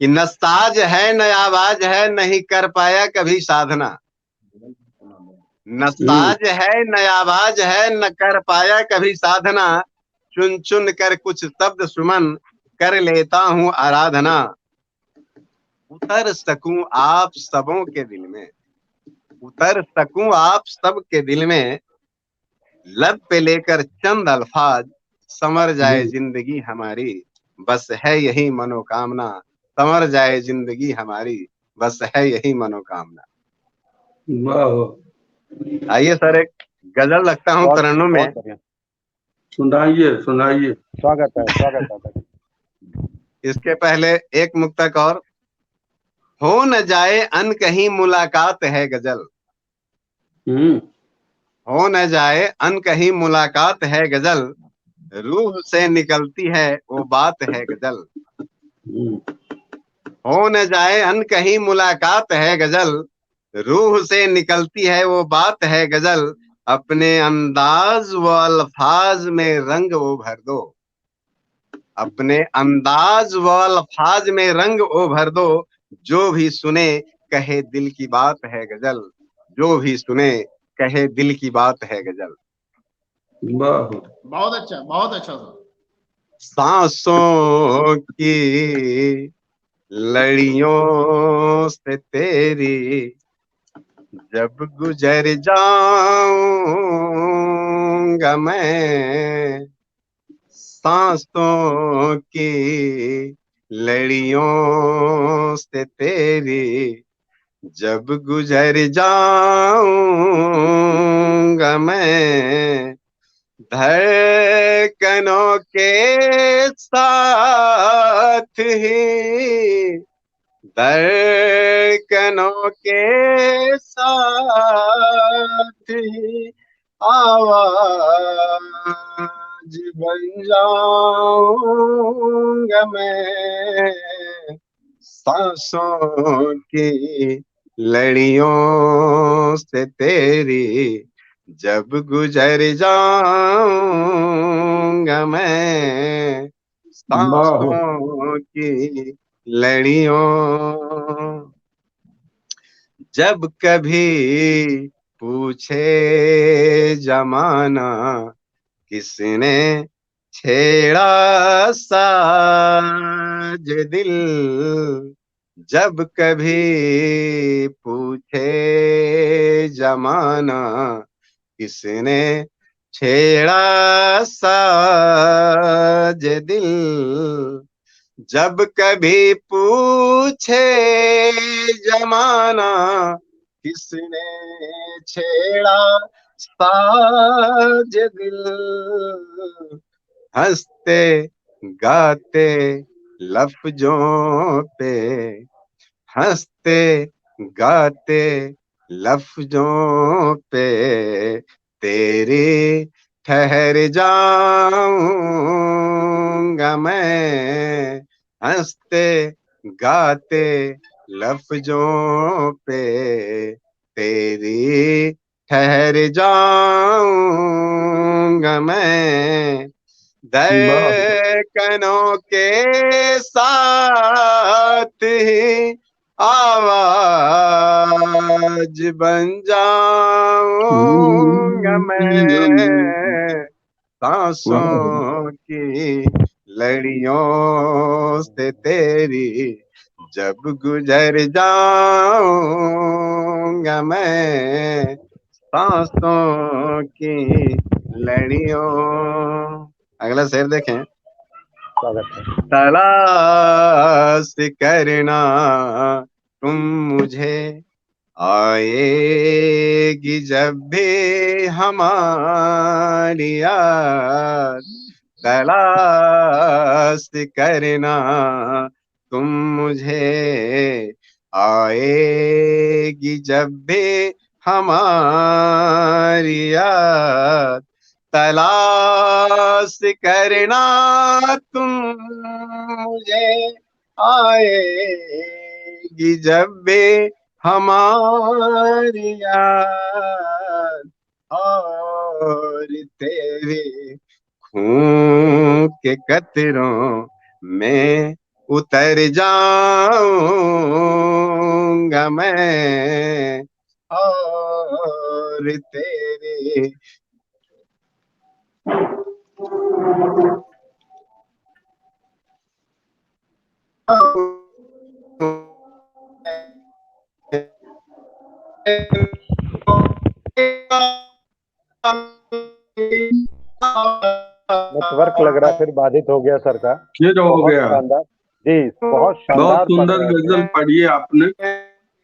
कि न साज है न आवाज है, नहीं कर पाया कभी साधना, न साज है न आवाज है, न कर पाया कभी साधना, चुन चुन कर कुछ शब्द सुमन कर लेता हूँ आराधना। उतर सकूं आप सबों के दिल में, उतर सकूं आप सब के दिल में, लब पे लेकर चंद अल्फाज समर जाए जिंदगी हमारी, बस है यही मनोकामना, समर जाए जिंदगी हमारी, बस है यही मनोकामना। आइए सर एक गजल लगता हूँ तरन्नुम में। सुनाइए सुनाइए। स्वागत है, स्वागत है। इसके पहले एक मुक्तक और, हो न जाए अन कहीं मुलाकात है गजल, हो न जाए अन कहीं मुलाकात है गजल, रूह से निकलती है वो बात है गजल, हो न जाए अन कहीं मुलाकात है गजल, रूह से निकलती है वो बात है गजल, अपने अंदाज व अल्फाज में रंग वो भर दो, अपने अंदाज व अल्फाज में रंग वो भर दो, जो भी सुने कहे दिल की बात है गजल, जो भी सुने कहे दिल की बात है गजल। बहुत अच्छा, बहुत अच्छा सर। सांसों की लड़ियों से तेरी जब गुजर जाऊंगा मैं, सांसों की लड़ियों से तेरी जब गुजर जाऊंगा मैं, धड़कनों के साथ ही धड़कनों के साथ ही आवाज बन जाऊंगा मैं, सांसों की लड़ियों से तेरी जब गुजर जाऊंगा मैं, वाह सांसों की लड़ियों। जब कभी पूछे जमाना किसने छेड़ा साज दिल, जब कभी पूछे जमाना किसने छेड़ा साज दिल, जब कभी पूछे जमाना किसने छेड़ा साज दिल, हंसते गाते लफ्जों पे, हंसते गाते लफ्जों पे तेरी ठहर जाऊंगा मैं, हंसते गाते लफ्जों पे तेरी ठहर जाऊंगा मैं, वाह धड़कनों के साथ ही आवाज बन जाऊंगा मैं, सांसों की लड़ियों से तेरी जब गुजर जाऊंगा मैं, सांसों की लड़ियों। अगला शेर देखें। स्वागत है। तलाश करना तुम मुझे आएगी जब भी हमारी याद, तलाश करना तुम मुझे आएगी जब भी हमारी याद, तलाश करना तुम मुझे आएगी जब भी हमारी याद, और तेरे खून के कतरों में उतर जाऊंगा मैं, और तेरे नेटवर्क लग रहा है फिर बाधित हो गया सर का। फिर हो बहुत गया। शानदार जी, बहुत बहुत शानदार पढ़ सुंदर रहे थे, गजल पढ़ी है आपने।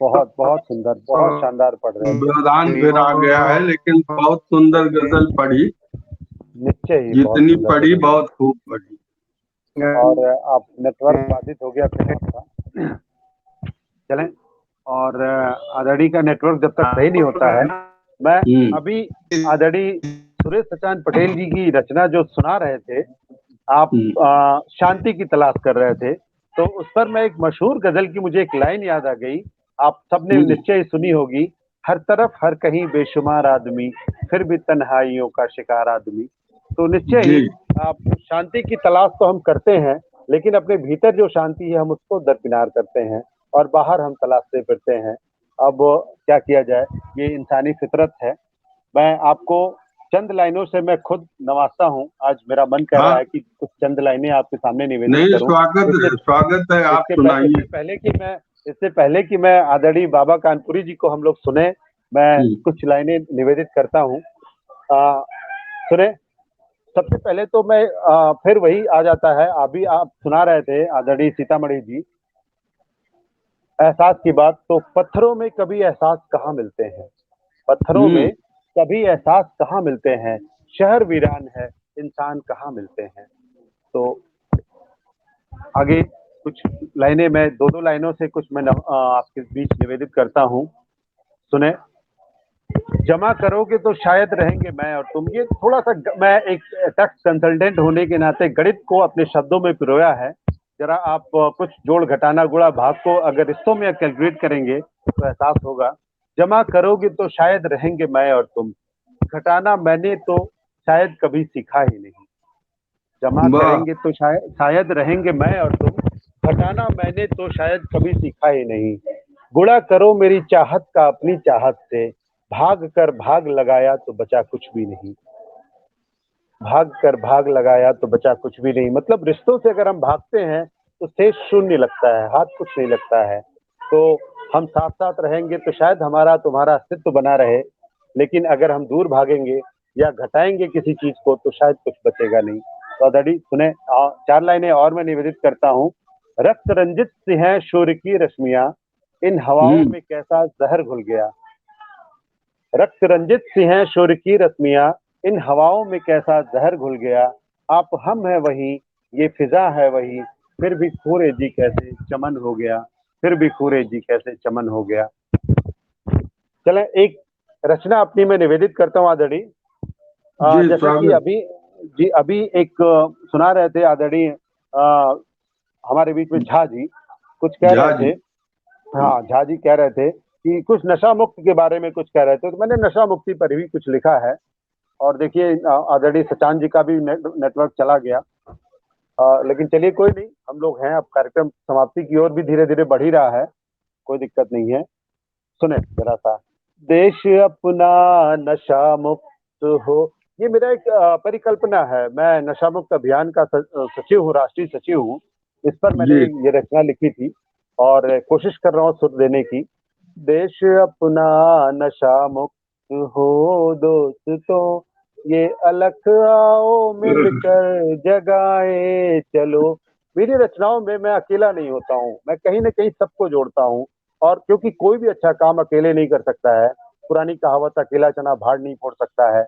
बहुत बहुत सुंदर, बहुत शानदार पढ़ रहे थे। व्यवधान फिर आ गया है, लेकिन बहुत सुंदर गजल पढ़ी, निश्चय ही बहुत जितनी सुंदर पढ़ी गजल। बहुत खूब पढ़ी। और आप नेटवर्क बाधित हो गया फिर आपका। चलें, और आदड़ी का नेटवर्क जब तक सही नहीं होता है, मैं अभी आदड़ी सुरेश सचान पटेल जी की रचना जो सुना रहे थे, आप शांति की तलाश कर रहे थे, तो उस पर मैं एक मशहूर गजल की मुझे एक लाइन याद आ गई, आप सबने निश्चय सुनी होगी। हर तरफ हर कहीं बेशुमार आदमी, फिर भी तन्हाइयों का शिकार आदमी। तो निश्चय ही आप शांति की तलाश तो हम करते हैं, लेकिन अपने भीतर जो शांति है हम उसको दरकिनार करते हैं और बाहर हम तलाशते फिरते हैं। अब क्या किया जाए, ये इंसानी फितरत है। मैं आपको चंद लाइनों से मैं खुद नवाजता हूँ। आज मेरा मन कर रहा है कि कुछ चंद लाइनें आपके सामने निवेदित नहीं, करूं। स्वागत है, आप सुनाइए। इससे पहले कि मैं आदरणीय बाबा कानपुरी जी को हम लोग सुने, मैं कुछ लाइनें निवेदित करता हूँ। सुने, सबसे पहले तो मैं फिर वही आ जाता है, अभी आप सुना रहे थे आदरणीय सीतामढ़ी जी, एहसास की बात। तो पत्थरों में कभी एहसास कहाँ मिलते हैं, पत्थरों में कभी एहसास कहाँ मिलते हैं, शहर वीरान है इंसान कहाँ मिलते हैं। तो आगे कुछ लाइनें मैं दो लाइनों से कुछ मैं आपके बीच निवेदित करता हूँ। सुने। जमा करोगे तो शायद रहेंगे मैं और तुम। ये थोड़ा सा मैं एक टैक्स कंसल्टेंट होने के नाते गणित को अपने शब्दों में पिरोया है। जरा आप कुछ जोड़ घटाना गुणा भाग को अगर रिश्तों में कैलकुलेट करेंगे तो एहसास होगा। जमा करोगे तो शायद रहेंगे मैं और तुम, घटाना मैंने तो शायद कभी सीखा ही नहीं। जमा वाह। करेंगे तो शायद रहेंगे मैं और तुम, घटाना मैंने तो शायद कभी सीखा ही नहीं। गुणा करो मेरी चाहत का अपनी चाहत से, भाग कर भाग लगाया तो बचा कुछ भी नहीं। भाग कर भाग लगाया तो बचा कुछ भी नहीं, मतलब रिश्तों से अगर हम भागते हैं तो शेष शून्य लगता है, हाथ कुछ नहीं लगता है। तो हम साथ साथ रहेंगे तो शायद हमारा तुम्हारा अस्तित्व बना रहे, लेकिन अगर हम दूर भागेंगे या घटाएंगे किसी चीज को तो शायद कुछ बचेगा नहीं। तो अदड़ी सुने, 4 लाइनें और मैं निवेदित करता हूँ। रक्त रंजित सी हैं सूर्य की रश्मियां, इन हवाओं में कैसा जहर घुल गया। रक्त रंजित सी हैं सूर्य की रश्मियां, इन हवाओं में कैसा जहर घुल गया। आप हम है वही, ये फिजा है वही, फिर भी खूरे जी कैसे चमन हो गया। फिर भी खूरे जी कैसे चमन हो गया। चलें एक रचना अपनी मैं निवेदित करता हूँ आदरणीय। जी जैसा कि स्वागत। अभी एक सुना रहे थे आदरणीय हमारे बीच में झा जी कुछ कह झा रहे जी। थे। हाँ, झा जी कह रहे थे कि कुछ नशा मुक्त के बारे में कुछ कह रहे थे, तो मैंने नशा मुक्ति पर भी कुछ लिखा है। और देखिए आदरणीय सचान जी का भी नेटवर्क चला गया। लेकिन चलिए कोई नहीं, हम लोग हैं, अब कार्यक्रम समाप्ति की ओर भी धीरे धीरे बढ़ ही रहा है, कोई दिक्कत नहीं है। सुने जरा सा। देश अपना नशा मुक्त हो, ये मेरा एक परिकल्पना है। मैं नशा मुक्त अभियान का सचिव हूँ, राष्ट्रीय सचिव हूँ। इस पर मैंने जी ये रचना लिखी थी और कोशिश कर रहा हूँ सुर देने की। देश अपना नशा मुक्त हो दोस्तों, ये अलख आओ मिलकर जगाए चलो। मेरी रचनाओं में मैं अकेला नहीं होता हूँ, मैं कहीं ना कहीं सबको जोड़ता हूँ। और क्योंकि कोई भी अच्छा काम अकेले नहीं कर सकता है, पुरानी कहावत अकेला चना भाड़ नहीं फोड़ सकता है।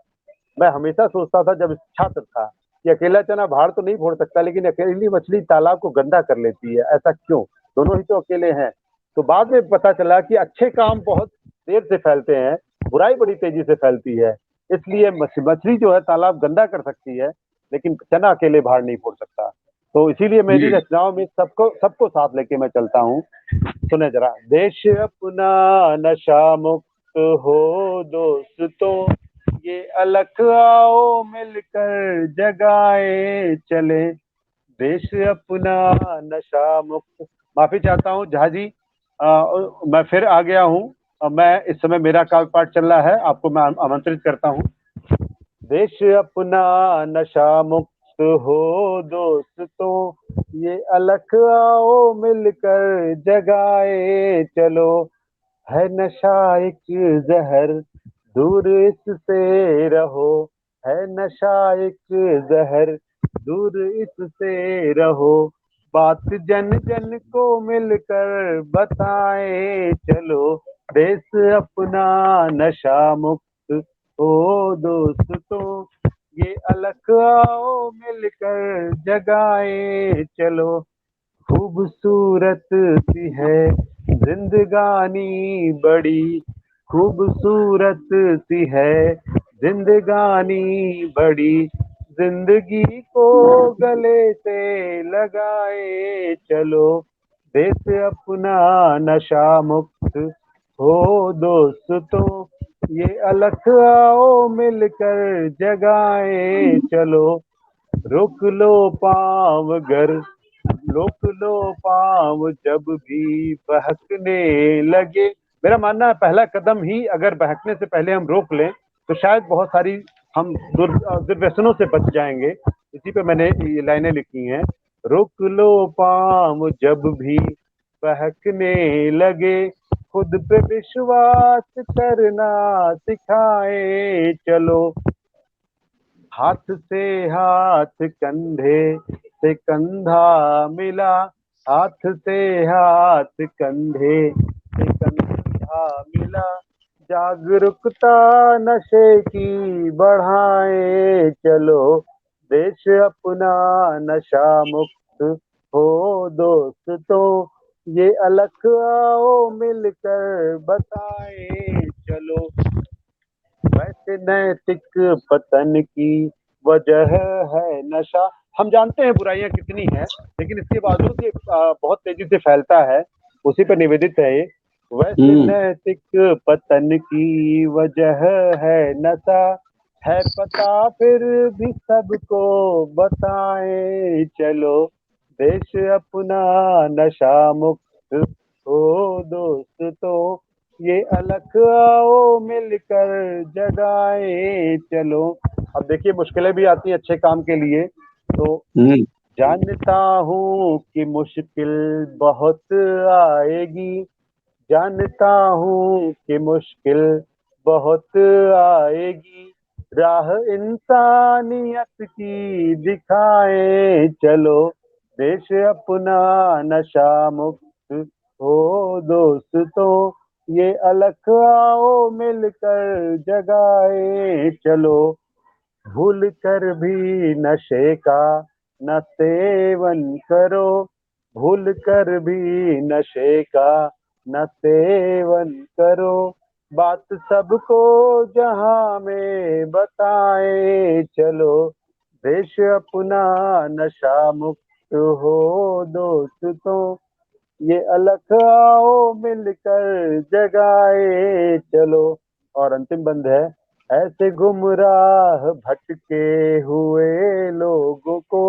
मैं हमेशा सोचता था जब छात्र था कि अकेला चना भाड़ तो नहीं फोड़ सकता, लेकिन अकेली मछली तालाब को गंदा कर लेती है, ऐसा क्यों? दोनों ही तो अकेले हैं। तो बाद में पता चला कि अच्छे काम बहुत देर से फैलते हैं, बुराई बड़ी तेजी से फैलती है। इसलिए मछली जो है तालाब गंदा कर सकती है, लेकिन चना अकेले भाड़ नहीं फोड़ सकता। तो इसीलिए मेरी जी। रचनाओं में सबको सबको साथ लेके मैं चलता हूँ। सुने जरा। देश अपना नशा मुक्त हो दोस्तों, ये अलख आओ मिलकर जगाए चले। देश अपना नशा मुक्त। माफी चाहता हूँ झा जी, मैं फिर आ गया हूँ। मैं इस समय मेरा काल पाठ चल रहा है, आपको मैं आमंत्रित करता हूँ। देश अपना नशा मुक्त हो दोस्तों, ये अलख आओ मिलकर जगाए चलो। है नशा एक जहर, दूर इससे रहो। है नशा एक जहर, दूर इससे रहो। बात जन जन को मिलकर बताए चलो। देश अपना नशा मुक्त हो दोस्तों, ये अलख आओ मिलकर जगाए चलो। खूबसूरत सी है जिंदगानी बड़ी, खूबसूरत सी है जिंदगानी बड़ी। जिंदगी को गले से लगाए चलो। देश अपना नशा मुक्त हो दोस्तों, ये अलख आओ मिलकर जगाए चलो। रुक लो पाँव गर, रोक लो पाँव जब भी बहकने लगे। मेरा मानना है पहला कदम ही अगर बहकने से पहले हम रोक लें तो शायद बहुत सारी हम दुर्व्यसनों से बच जाएंगे। इसी पे मैंने ये लाइनें लिखी हैं। रोक लो पाँव जब भी बहकने लगे, खुद पे विश्वास करना सिखाए चलो। हाथ से हाथ कंधे से कंधा मिला, हाथ से हाथ कंधे से कंधा मिला। जागरूकता नशे की बढ़ाए चलो। देश अपना नशा मुक्त हो दोस्तों ये अलख आओ मिलकर बताएं चलो, वैसे नैतिक पतन की वजह है नशा। हम जानते हैं बुराइयां कितनी हैं, लेकिन इसके बावजूद ये बहुत तेजी से फैलता है, उसी पर निवेदित है ये। वैसे नैतिक पतन की वजह है नशा, है पता फिर भी सबको बताएं चलो, देश अपना नशा मुक्त हो दोस्तों, ये अलख आओ मिलकर जगाए चलो। अब देखिए मुश्किलें भी आती हैं अच्छे काम के लिए, तो जानता हूँ कि मुश्किल बहुत आएगी, जानता हूँ कि मुश्किल बहुत आएगी, राह इंसानियत की दिखाए चलो, देश अपना नशा मुक्त हो दोस्तों, ये अलख आओ मिलकर जगाए चलो, भूल कर भी नशे का न सेवन करो, भूल कर भी नशे का न सेवन करो, बात सबको जहां में बताए चलो, देश अपना नशा मुक्त हो दोस्तों, ये अलख आओ मिलकर जगाए चलो। और अंतिम बंद है, ऐसे गुमराह भटके हुए लोगों को,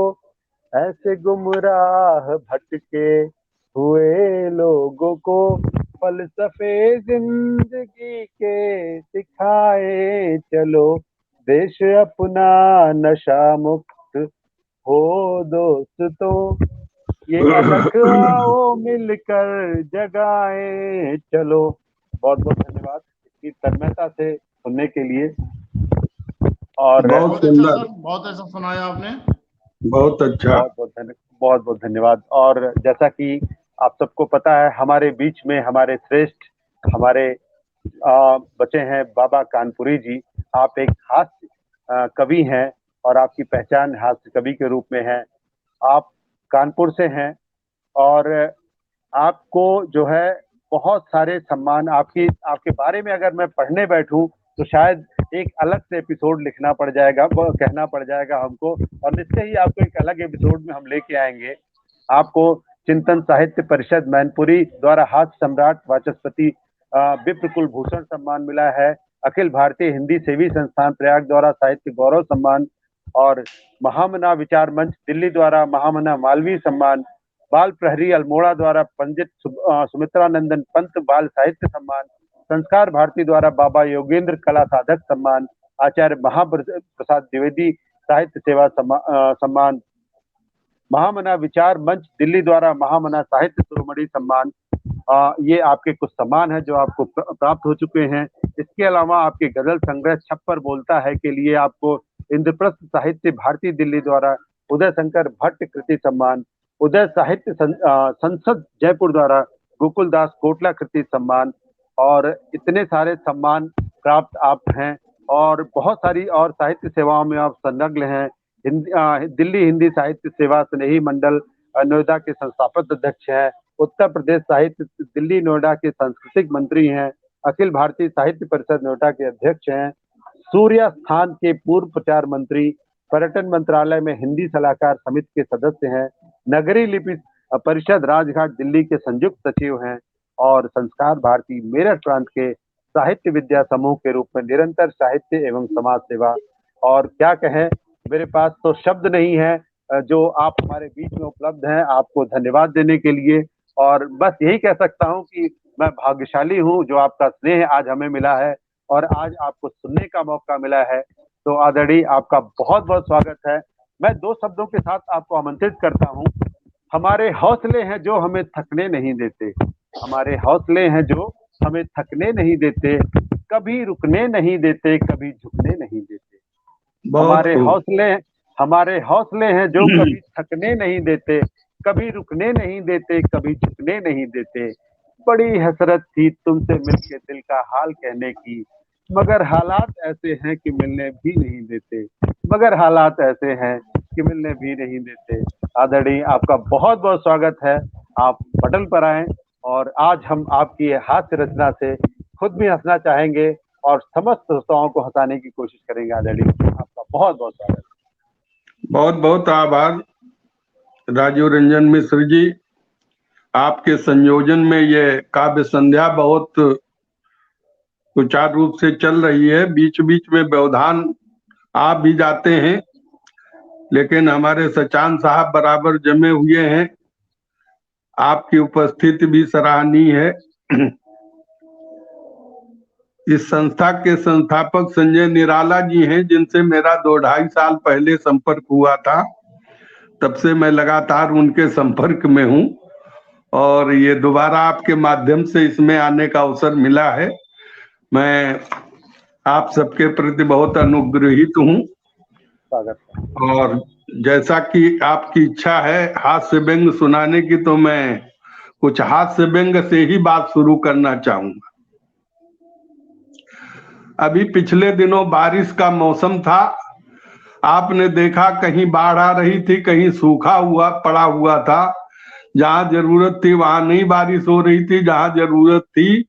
ऐसे गुमराह भटके हुए लोगों को फलसफे जिंदगी के सिखाए चलो, देश अपना नशा मुक्त हो दोस्तों, ये अलख आओ मिलकर जगाए चलो। बहुत बहुत धन्यवाद इतनी तन्मयता से सुनने के लिए। और बहुत बहुत अच्छा सुंदर, सर, बहुत अच्छा सुनाया आपने। बहुत अच्छा। बहुत बहुत धन्यवाद। और जैसा कि आप सबको पता है, हमारे बीच में हमारे श्रेष्ठ, हमारे बचे हैं बाबा कानपुरी जी। आप एक हास्य कवि हैं और आपकी पहचान हास्य कवि के रूप में है। आप कानपुर से हैं और आपको जो है बहुत सारे सम्मान, आपकी आपके बारे में अगर मैं पढ़ने बैठूं तो शायद एक अलग से एपिसोड लिखना पड़ जाएगा, कहना पड़ जाएगा हमको, और निश्चय ही आपको एक अलग एपिसोड में हम लेके आएंगे। आपको चिंतन साहित्य परिषद मैनपुरी द्वारा हास्य सम्राट वाचस्पति विप्र कुलभूषण सम्मान मिला है। अखिल भारतीय हिंदी सेवी संस्थान प्रयाग द्वारा साहित्य गौरव सम्मान, और महामना विचार मंच दिल्ली द्वारा महामना मालवीय सम्मान, बाल प्रहरी अल्मोड़ा द्वारा पंडित सुमित्रा नंदन पंत बाल साहित्य सम्मान, संस्कार भारती द्वारा बाबा योगेंद्र कला साधक सम्मान, आचार्य महाप्रसाद द्विवेदी साहित्य सेवा सम्मान, महामना विचार मंच दिल्ली द्वारा महामना साहित्य शिरोमणि सम्मान। ये आपके कुछ सम्मान हैं जो आपको प्राप्त हो चुके हैं। इसके अलावा आपके गजल संग्रह छप्पर बोलता है के लिए आपको इंद्रप्रस्थ साहित्य भारती दिल्ली द्वारा उदय शंकर भट्ट कृति सम्मान, उदय साहित्य संसद जयपुर द्वारा गोकुल दास कोटला कृति सम्मान, और इतने सारे सम्मान प्राप्त आप हैं। और बहुत सारी और साहित्य सेवाओं में आप संलग्न हैं। दिल्ली हिंदी साहित्य सेवा स्नेही मंडल नोएडा के संस्थापक अध्यक्ष हैं। उत्तर प्रदेश साहित्य दिल्ली नोएडा के सांस्कृतिक मंत्री हैं। अखिल भारतीय साहित्य परिषद नोएडा के अध्यक्ष हैं। सूर्य स्थान के पूर्व प्रचार मंत्री, पर्यटन मंत्रालय में हिंदी सलाहकार समिति के सदस्य हैं। नगरीय लिपि परिषद राजघाट दिल्ली के संयुक्त सचिव हैं। और संस्कार भारती मेरठ प्रांत के साहित्य विद्या समूह के रूप में निरंतर साहित्य एवं समाज सेवा। और क्या कहें, मेरे पास तो शब्द नहीं है जो आप हमारे बीच में उपलब्ध हैं आपको धन्यवाद देने के लिए। और बस यही कह सकता हूं कि मैं भाग्यशाली हूं जो आपका स्नेह आज हमें मिला है और आज आपको सुनने का मौका मिला है। तो आदरणीय, आपका बहुत बहुत स्वागत है। मैं दो शब्दों के साथ आपको आमंत्रित करता हूं। हमारे हौसले हैं जो हमें थकने नहीं देते, हमारे हौसले हैं जो हमें थकने नहीं देते, कभी रुकने नहीं देते, कभी झुकने नहीं देते। हमारे हौसले हैं जो कभी थकने नहीं देते, कभी रुकने नहीं देते, कभी झुकने नहीं देते। बड़ी हसरत थी तुमसे मिलके दिल का हाल कहने की, मगर हालात ऐसे हैं कि मिलने भी नहीं देते, मगर हालात ऐसे हैं कि मिलने भी नहीं देते। आदरणीय, आपका बहुत बहुत स्वागत है। आप पटल पर आए और आज हम आपकी हास्य रचना से खुद भी हंसना चाहेंगे और समस्त श्रोताओं को हंसाने की कोशिश करेंगे। आदरणीय, आपका बहुत बहुत स्वागत। बहुत बहुत आभार राजीव रंजन मिश्र जी, आपके संयोजन में ये काव्य संध्या बहुत सुचारू रूप से चल रही है। बीच बीच में व्यवधान आ भी जाते हैं, लेकिन हमारे सचान साहब बराबर जमे हुए हैं। आपकी उपस्थिति भी सराहनीय है। इस संस्था के संस्थापक संजय निराला जी हैं, जिनसे मेरा 2-2.5 साल पहले संपर्क हुआ था। तब से मैं लगातार उनके संपर्क में हूं और ये दोबारा आपके माध्यम से इसमें आने का अवसर मिला है। मैं आप सबके प्रति बहुत अनुग्रहित हूं और जैसा कि आपकी इच्छा है हास्य व्यंग सुनाने की, तो मैं कुछ हास्य व्यंग से ही बात शुरू करना चाहूंगा। अभी पिछले दिनों बारिश का मौसम था। आपने देखा कहीं बाढ़ आ रही थी, कहीं सूखा हुआ पड़ा हुआ था। जहां जरूरत थी वहां नहीं बारिश हो रही थी, जहां जरूरत थी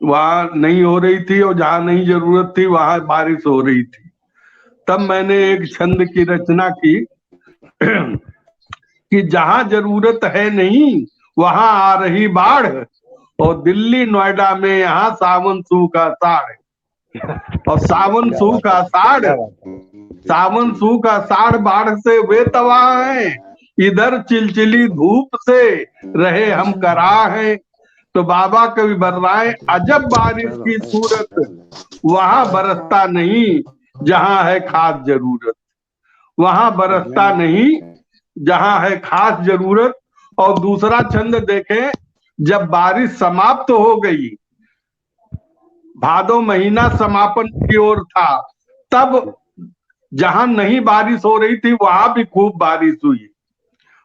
वहां नहीं हो रही थी, और जहां नहीं जरूरत थी वहां बारिश हो रही थी। तब मैंने एक छंद की रचना की कि जहां जरूरत है नहीं वहां आ रही बाढ़, और दिल्ली नोएडा में यहाँ सावन सूखा साढ़। और सावन सूखा साढ़, सावन सूखा साढ़ बाढ़ से वे तबाह हैं, इधर चिलचिली धूप से रहे हम कराह हैं। तो बाबा कवि बर्राए, अजब बारिश की सूरत, वहां बरसता नहीं जहां है खास जरूरत। वहां बरसता नहीं जहां है खास जरूरत। और दूसरा छंद देखें, जब बारिश समाप्त हो गई, भादो महीना समापन की ओर था, तब जहां नहीं बारिश हो रही थी वहां भी खूब बारिश हुई।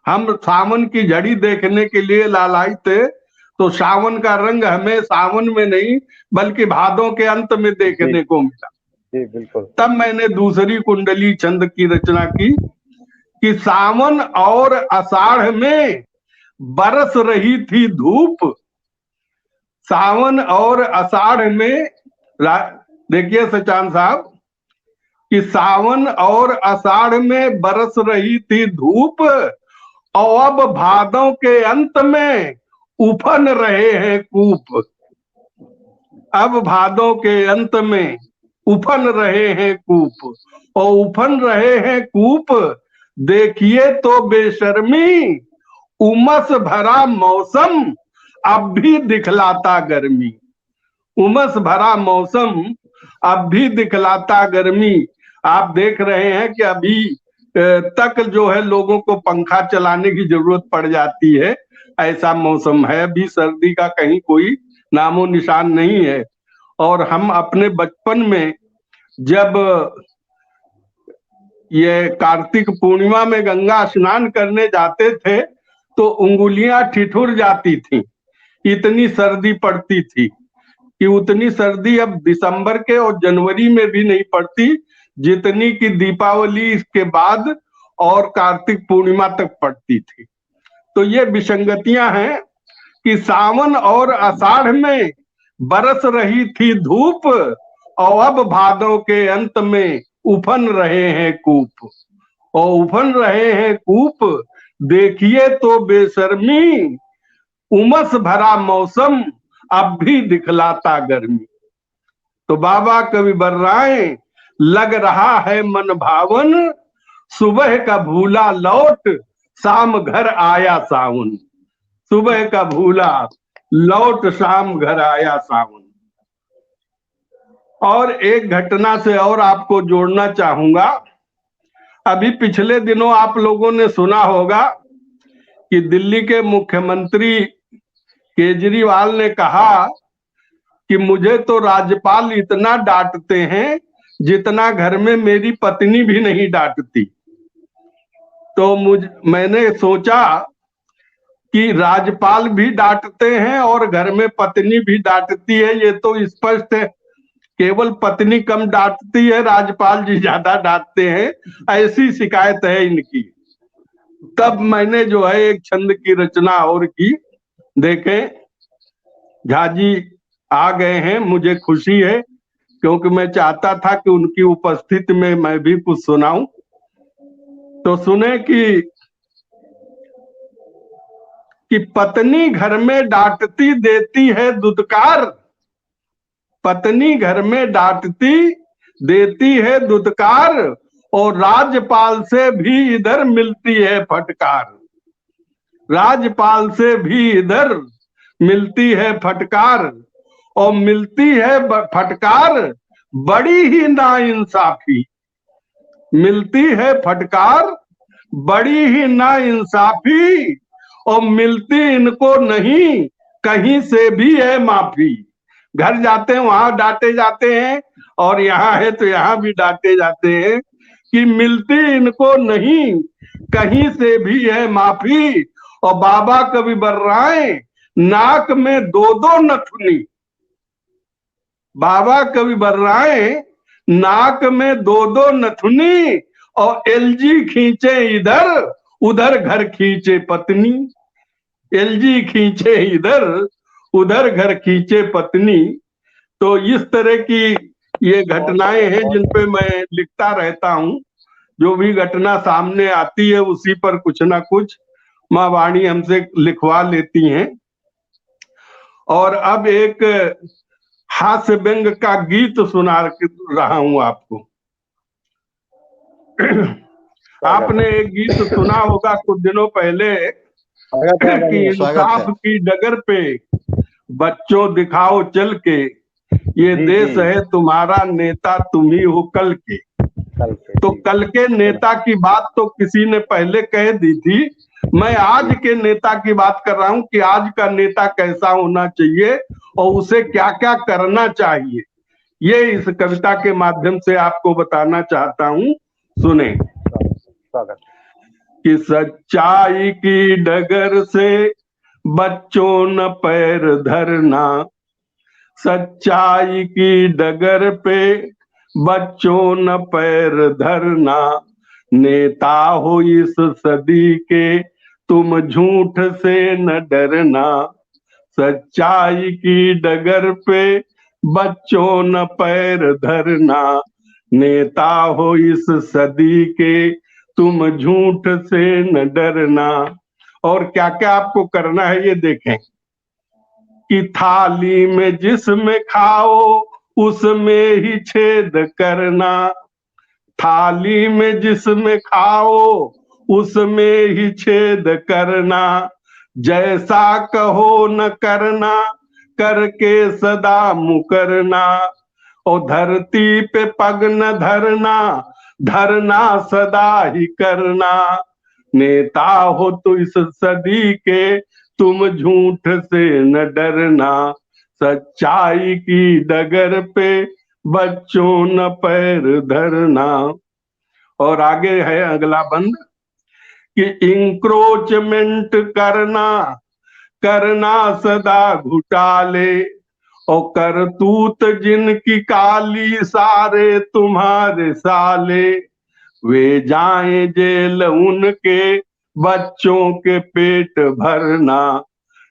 हम सावन की झड़ी देखने के लिए लालायित थे, तो सावन का रंग हमें सावन में नहीं बल्कि भादों के अंत में देखने को मिला। जी बिल्कुल। तब मैंने दूसरी कुंडली छंद की रचना की कि सावन और आषाढ़ में बरस रही थी धूप। सावन और आषाढ़ में, देखिए सचान साहब, कि सावन और आषाढ़ में बरस रही थी धूप, और अब भादों के अंत में उफन रहे हैं कूप। अब भादों के अंत में उफन रहे हैं कूप, और उफन रहे हैं कूप, देखिए तो बेशर्मी, उमस भरा मौसम अब भी दिखलाता गर्मी। उमस भरा मौसम अब भी दिखलाता गर्मी। आप देख रहे हैं कि अभी तक जो है लोगों को पंखा चलाने की जरूरत पड़ जाती है। ऐसा मौसम है, अभी सर्दी का कहीं कोई नामो निशान नहीं है। और हम अपने बचपन में जब ये कार्तिक पूर्णिमा में गंगा स्नान करने जाते थे तो उंगलियां ठिठुर जाती थी, इतनी सर्दी पड़ती थी कि उतनी सर्दी अब दिसंबर के और जनवरी में भी नहीं पड़ती, जितनी कि दीपावली के बाद और कार्तिक पूर्णिमा तक पड़ती थी। तो ये विसंगतियां हैं कि सावन और आषाढ़ में बरस रही थी धूप, और अब भादों के अंत में उफन रहे हैं कूप। और उफन रहे हैं कूप, देखिए तो बेशर्मी, उमस भरा मौसम अब भी दिखलाता गर्मी। तो बाबा कवि बर्राए, लग रहा है मन भावन, सुबह का भूला लौट शाम घर आया सावन। सुबह का भूला लौट शाम घर आया सावन। और एक घटना से और आपको जोड़ना चाहूंगा। अभी पिछले दिनों आप लोगों ने सुना होगा कि दिल्ली के मुख्यमंत्री केजरीवाल ने कहा कि मुझे तो राज्यपाल इतना डांटते हैं जितना घर में मेरी पत्नी भी नहीं डांटती। तो मैंने सोचा कि राज्यपाल भी डांटते हैं और घर में पत्नी भी डांटती है, ये तो स्पष्ट है। केवल पत्नी कम डांटती है, राज्यपाल जी ज्यादा डांटते हैं, ऐसी शिकायत है इनकी। तब मैंने जो है एक छंद की रचना और की। देखें, झा जी आ गए हैं, मुझे खुशी है, क्योंकि मैं चाहता था कि उनकी उपस्थिति में मैं भी कुछ सुनाऊं। तो सुने कि पत्नी घर में डांटती देती है दुत्कार, पत्नी घर में डांटती देती है दुत्कार, और राज्यपाल से भी इधर मिलती है फटकार, राज्यपाल से भी इधर मिलती है फटकार, और मिलती है फटकार बड़ी ही नाइंसाफी, मिलती है फटकार बड़ी ही नाइंसाफी, और मिलती इनको नहीं कहीं से भी है माफी। घर जाते हैं वहां डांटे जाते हैं, और यहाँ है तो यहाँ भी डांटे जाते हैं कि मिलती इनको नहीं कहीं से भी है माफी। और बाबा कवि बर्राए नाक में दो दो नथुनी, बाबा कवि बर्राए नाक में दो दो नथुनी, और एलजी खींचे इधर उधर घर खींचे पत्नी, एलजी खींचे इधर उधर घर खींचे पत्नी। तो इस तरह की ये घटनाएं हैं जिन पे मैं लिखता रहता हूँ। जो भी घटना सामने आती है उसी पर कुछ ना कुछ माँ वाणी हमसे लिखवा लेती हैं। और अब एक हास्य व्यंग का गीत सुना रहा हूं आपको। आपने एक गीत सुना होगा कुछ दिनों पहले कि इंसाफ की डगर पे बच्चों दिखाओ चल के, ये देश है तुम्हारा नेता तुम ही हो कल के। तो कल के नेता की बात तो किसी ने पहले कह दी थी, मैं आज के नेता की बात कर रहा हूं कि आज का नेता कैसा होना चाहिए और उसे क्या क्या करना चाहिए। ये इस कविता के माध्यम से आपको बताना चाहता हूं, सुने। कि सच्चाई की डगर से बच्चों न पैर धरना, सच्चाई की डगर पे बच्चों न पैर धरना, नेता हो इस सदी के तुम झूठ से न डरना, सच्चाई की डगर पे बच्चों न पैर धरना, नेता हो इस सदी के तुम झूठ से न डरना। और क्या क्या आपको करना है ये देखें कि थाली में जिसमें खाओ उसमें ही छेद करना, थाली में जिसमें खाओ उसमें ही छेद करना, जैसा कहो न करना करके सदा मुकरना, और धरती पे पग न धरना धरना सदा ही करना, नेता हो तो इस सदी के तुम झूठ से न डरना, सच्चाई की डगर पे बच्चों न पैर धरना। और आगे है अगला बंद कि इंक्रोचमेंट करना करना सदा घुटाले, और करतूत जिनकी काली सारे तुम्हारे साले, वे जाएं जेल उनके बच्चों के पेट भरना,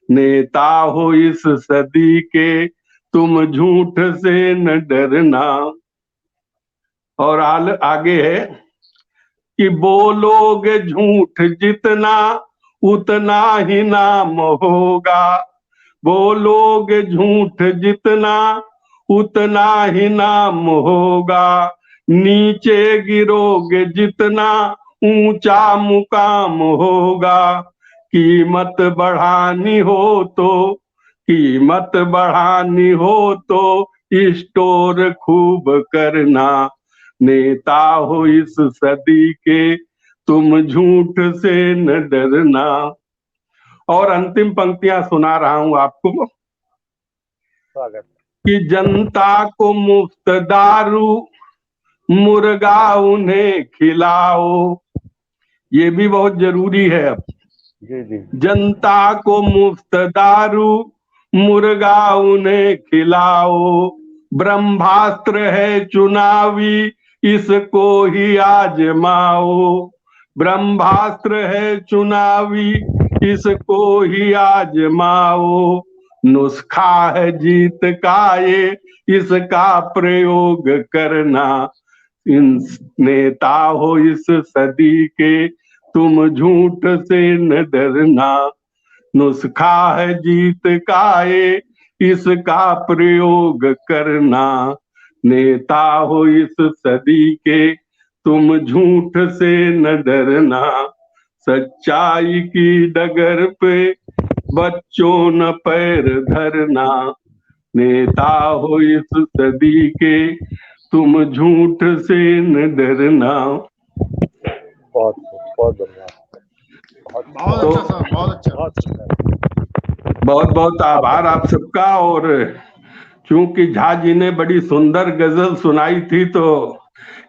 नेता हो इस सदी के तुम झूठ से न डरना। और आगे है कि बोलोगे झूठ जितना उतना ही नाम होगा, बोलोगे झूठ जितना उतना ही नाम होगा, नीचे गिरोगे जितना ऊंचा मुकाम होगा, कीमत बढ़ानी हो तो कीमत बढ़ानी हो तो स्टोर खूब करना, नेता हो इस सदी के तुम झूठ से न डरना। और अंतिम पंक्तियां सुना रहा हूं आपको कि जनता को मुफ्त दारू मुर्गा उन्हें खिलाओ, ये भी बहुत जरूरी है। अब जनता को मुफ्त दारू मुर्गा उन्हें खिलाओ, ब्रह्मास्त्र है चुनावी इसको ही आजमाओ, ब्रह्मास्त्र है चुनावी, इसको ही आजमाओ। नुस्खा है जीत का ये, इसका प्रयोग करना। इन नेता हो इस सदी के, तुम झूठ से न डरना। नुस्खा है जीत का ये, इसका प्रयोग करना। नेता हो इस सदी के, तुम झूठ से न डरना। सच्चाई की डगर पे बच्चों न पैर धरना। नेता हो इस सदी के, तुम झूठ से न डरना। बहुत बढ़िया, बहुत तो अच्छा सर, बहुत अच्छा। बहुत सुंदर। बहुत बहुत आभार आप सबका। और चूंकि झा जी ने बड़ी सुंदर गजल सुनाई थी, तो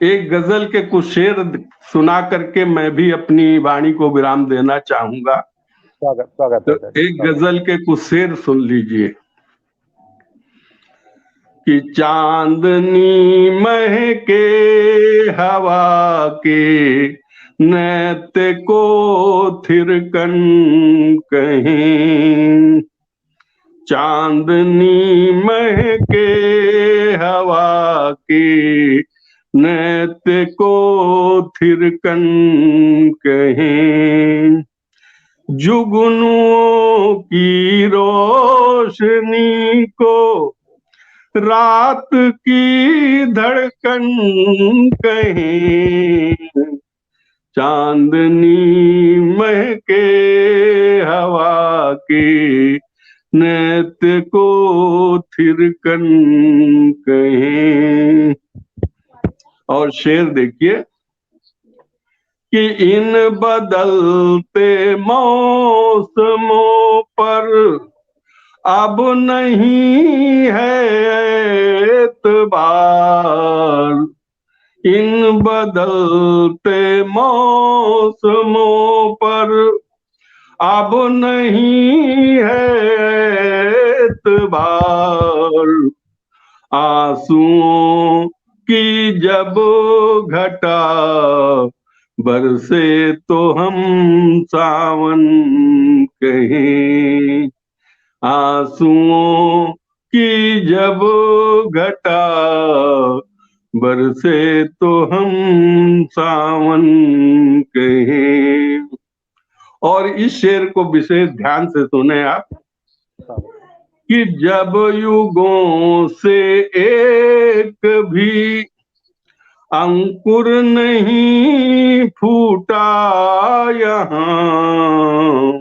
एक गजल के कुछ शेर सुना करके मैं भी अपनी वाणी को विराम देना चाहूंगा। स्वागत तो है। एक गजल के कुछ शेर सुन लीजिए कि चांदनी महके हवा के, नैत्य को थिरकन कहें। चांदनी महके हवा के, नैत्य को थिरकन कहें। जुगनुओं की रोशनी को रात की धड़कन कहें। चांदनी महके हवा के, नैत्य को थिरकन कहें। और शेर देखिए कि इन बदलते मौसमों पर अब नहीं है एतबार। इन बदलते मौसमों पर अब नहीं है एतबार। आंसुओं की जब घटा बरसे तो हम सावन कहें। आंसुओं की जब घटा बरसे तो हम सावन कहें। और इस शेर को विशेष ध्यान से सुने आप कि जब युगों से एक भी अंकुर नहीं फूटा यहाँ।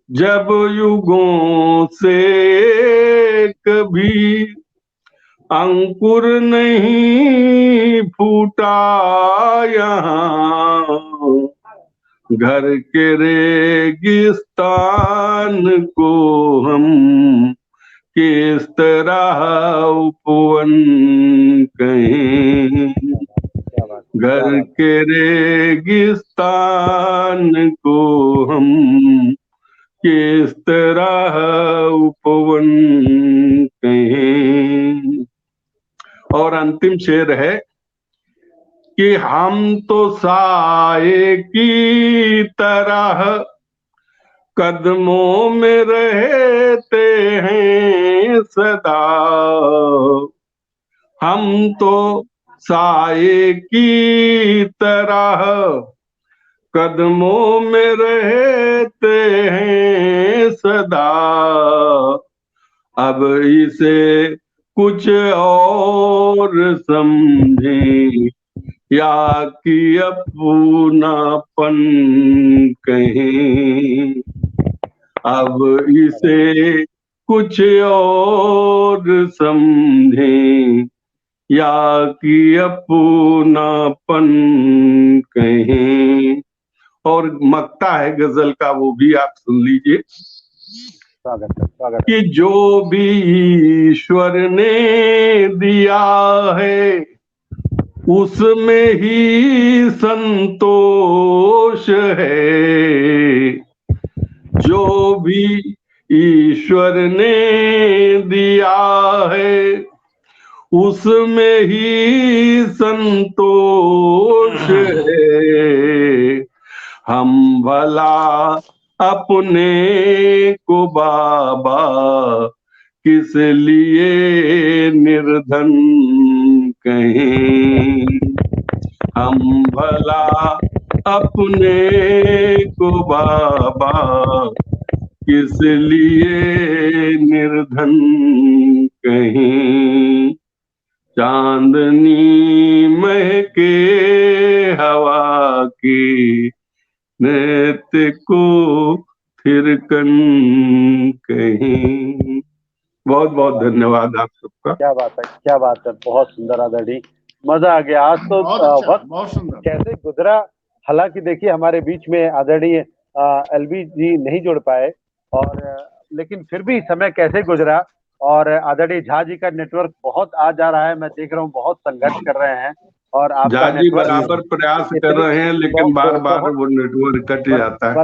जब युगों से एक भी अंकुर नहीं फूटा यहाँ। घर के रेगिस्तान को हम किस तरह उपवन कहें। घर के रेगिस्तान को हम किस तरह उपवन कहें। और अंतिम शेर है कि हम तो साए की तरह कदमों में रहते हैं सदा। हम तो साए की तरह कदमों में रहते हैं सदा। अब इसे कुछ और समझें या कि अपनापन कहें। अब इसे कुछ और समझें या कि अपनापन कहें। और मक्ता है गजल का, वो भी आप सुन लीजिए कि जो भी ईश्वर ने दिया है उसमें ही संतोष है। जो भी ईश्वर ने दिया है उसमें ही संतोष है। हम भला अपने को बाबा किस लिए निर्धन कहें। हम भला अपने को बाबा किस लिए निर्धन कहें। चांदनी महके हवा की नृत्य को थिरकन कहें। बहुत बहुत धन्यवाद आप सबका। क्या बात है, क्या बात है, बहुत सुंदर आदरणीय, मजा आ गया। आज तो बहुत अच्छा, वक्त बहुत सुंदर। कैसे गुजरा। हालांकि देखिए हमारे बीच में आदरणीय एलबी जी नहीं जुड़ पाए, और लेकिन फिर भी समय कैसे गुजरा। और आदरणीय झा जी का नेटवर्क बहुत आ जा रहा है, मैं देख रहा हूँ बहुत संघर्ष कर रहे हैं। और आपका झा जी नेटवर्क बराबर प्रयास कर इतनी रहे हैं, लेकिन बार बार बहुत वो नेटवर्क कट जाता है।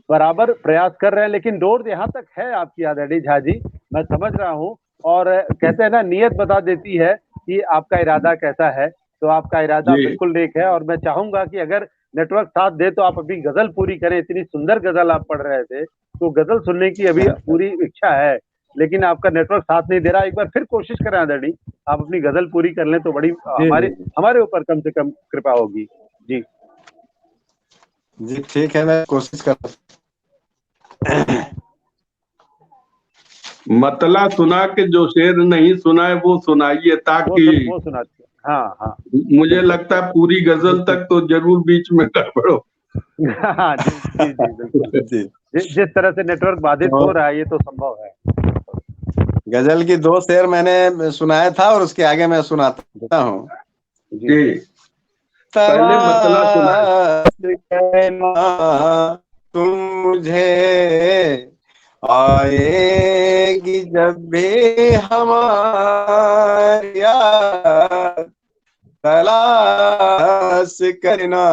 बराबर प्रयास कर रहे हैं, लेकिन डोर यहाँ तक है आपकी आदरणीय झा जी, मैं समझ रहा हूँ। और कहते हैं ना, नियत बता देती है कि आपका इरादा कैसा है। तो आपका इरादा जी बिल्कुल नेक है, और मैं चाहूंगा कि अगर नेटवर्क साथ दे तो आप अभी गजल पूरी करें। इतनी सुंदर गजल आप पढ़ रहे थे, तो गजल सुनने की अभी पूरी इच्छा है, लेकिन आपका नेटवर्क साथ नहीं दे रहा। एक बार फिर कोशिश करें आदरणीय, आप अपनी गजल पूरी कर लें तो बड़ी हमारे ऊपर कम से कम कृपा होगी। जी जी ठीक है, मैं कोशिश कर। मतला सुना के जो शेर नहीं सुना है वो सुनाइए, ताकि वो सुनाते हैं। हाँ हाँ, मुझे बिल्कुल लगता है पूरी गजल तक तो जरूर बीच में गड़बड़ हो। हाँ जी जी जी, बिल्कुल। जी जिस तरह से नेटवर्क बाधित तो हो रहा है, ये तो संभव है। गजल की 2 शेर मैंने सुनाया था और उसके आगे मैं सुनाता हूँ। जी जी पहले मतला सुनाए। तलाश करना तुम मुझे, आएगी जब भी हमारी याद। तलाश करना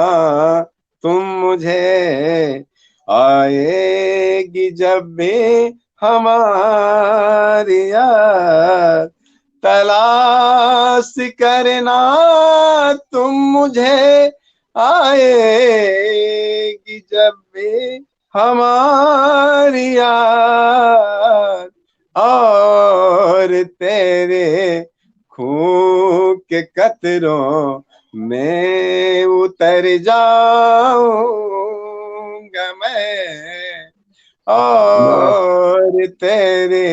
तुम मुझे, आएगी जब भी हमारी याद। तलाश करना तुम मुझे, आएगी जब भी हमारी याद। और तेरे खून के कतरों में उतर जाऊंगा मैं। और तेरे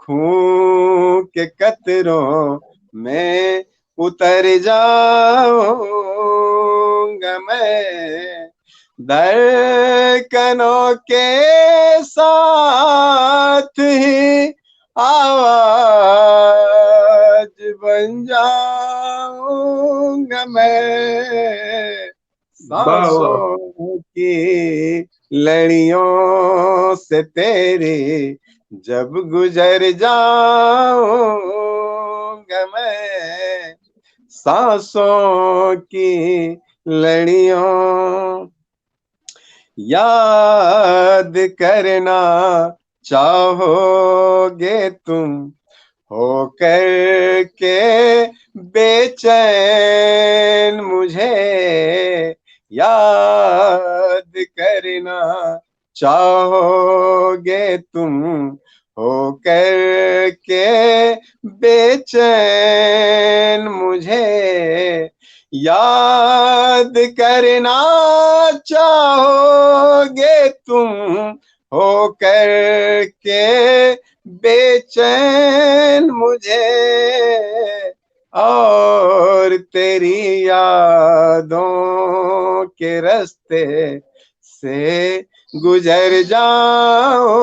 खून के कतरों में उतर जाऊंगा मैं। धड़कनों के साथ ही आवाज बन जाऊंगा मैं। सांसों की लड़ियों से तेरी जब गुजर जाऊंगा मैं। सांसों की लड़ियों याद करना चाहोगे तुम, होकर के बेचैन मुझे। याद करना चाहोगे तुम, होकर के बेचैन मुझे। याद करना चाहोगे तुम, होकर के बेचैन मुझे। और तेरी यादों के रास्ते से गुजर जाऊंगा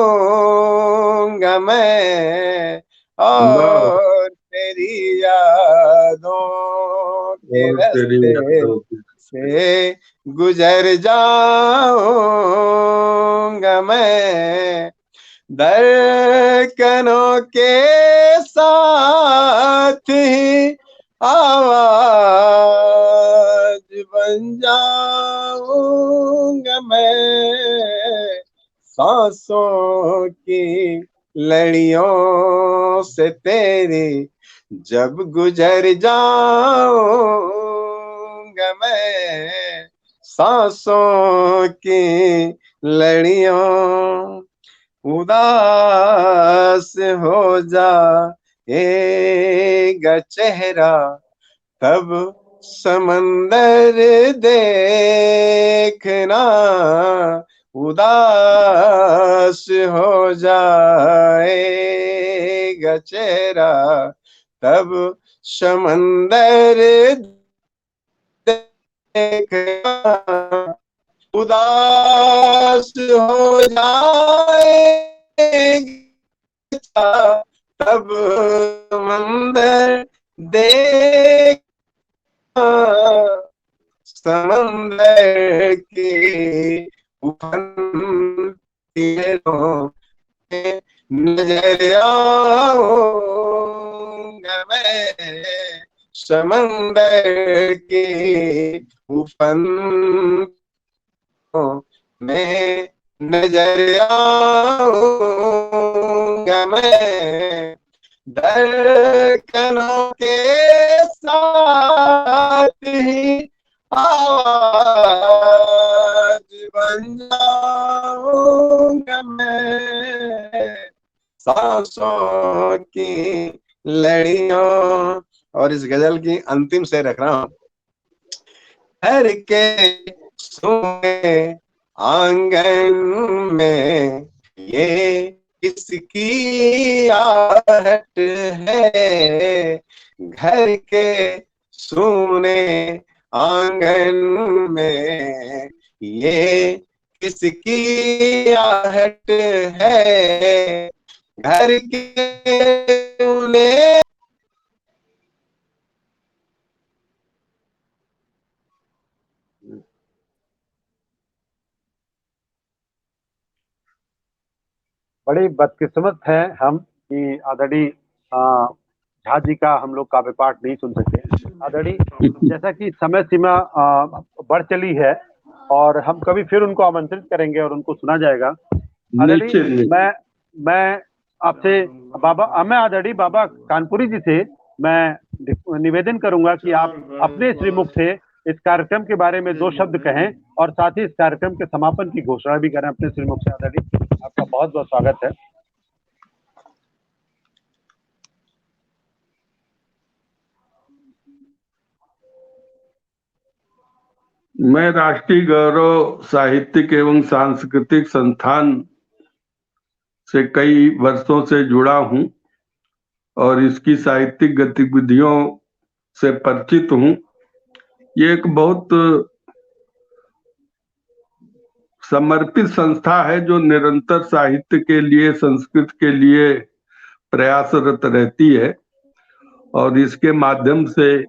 मैं। और तेरी यादों के रास्ते से गुजर जाऊंगा मैं। धड़कनों के साथ ही आवाज बन जाऊंगा मैं। सांसों की लड़ियों से तेरी जब गुजर जाऊंगा मैं। सांसों की लड़ियों उदास हो जाएगा चेहरा, तब समंदर देखना उदास हो जाएगा चेहरा, तब समंदर देखना उदास हो जाएगा, तब समंदर देख समंदर की उफंदियों में नजर आऊंगा मैं, समंदर की उफंदियों में नजर आऊंगा मैं, धड़कनों के साथ ही आवाज बन जाऊंगा मैं, सांसों की लड़ियों। और इस गजल की अंतिम से रख रहा हूं, घर के सोने आंगन में ये किसकी आहट है, घर के सोने आंगन में ये किसकी आहट है, घर के सोने बड़ी बदकिस्मत है हम कि आदरणीय झा जी का हम लोग काव्य पाठ नहीं सुन सके। आदरणीय, जैसा कि समय सीमा बढ़ चली है और हम कभी फिर उनको आमंत्रित करेंगे और उनको सुना जाएगा। आदरणीय, मैं आपसे मैं आदरणीय बाबा कानपुरी जी से मैं निवेदन करूंगा कि आप अपने श्रीमुख से इस कार्यक्रम के बारे में 2 शब्द कहें और साथ ही इस कार्यक्रम के समापन की घोषणा भी करें अपने श्रीमुख से। आदरणीय, आपका बहुत बहुत स्वागत है। मैं राष्ट्रीय गौरव साहित्यिक एवं सांस्कृतिक संस्थान से कई वर्षों से जुड़ा हूं और इसकी साहित्यिक गतिविधियों से परिचित हूं। ये एक बहुत समर्पित संस्था है जो निरंतर साहित्य के लिए, संस्कृत के लिए प्रयासरत रहती है और इसके माध्यम से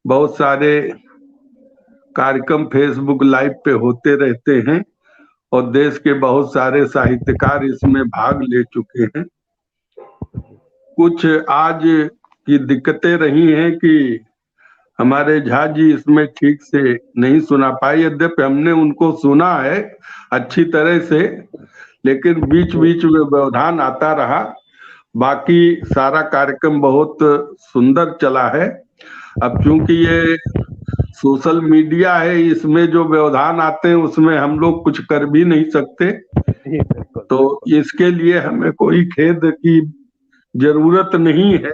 बहुत सारे कार्यक्रम फेसबुक लाइव पे होते रहते हैं और देश के बहुत सारे साहित्यकार इसमें भाग ले चुके हैं। कुछ आज की दिक्कतें रही हैं कि हमारे झा जी इसमें ठीक से नहीं सुना पाए, यद्यपि हमने उनको सुना है अच्छी तरह से, लेकिन बीच बीच में व्यवधान आता रहा। बाकी सारा कार्यक्रम बहुत सुंदर चला है। अब चूंकि ये सोशल मीडिया है, इसमें जो व्यवधान आते हैं उसमें हम लोग कुछ कर भी नहीं सकते, तो इसके लिए हमें कोई खेद की जरूरत नहीं है।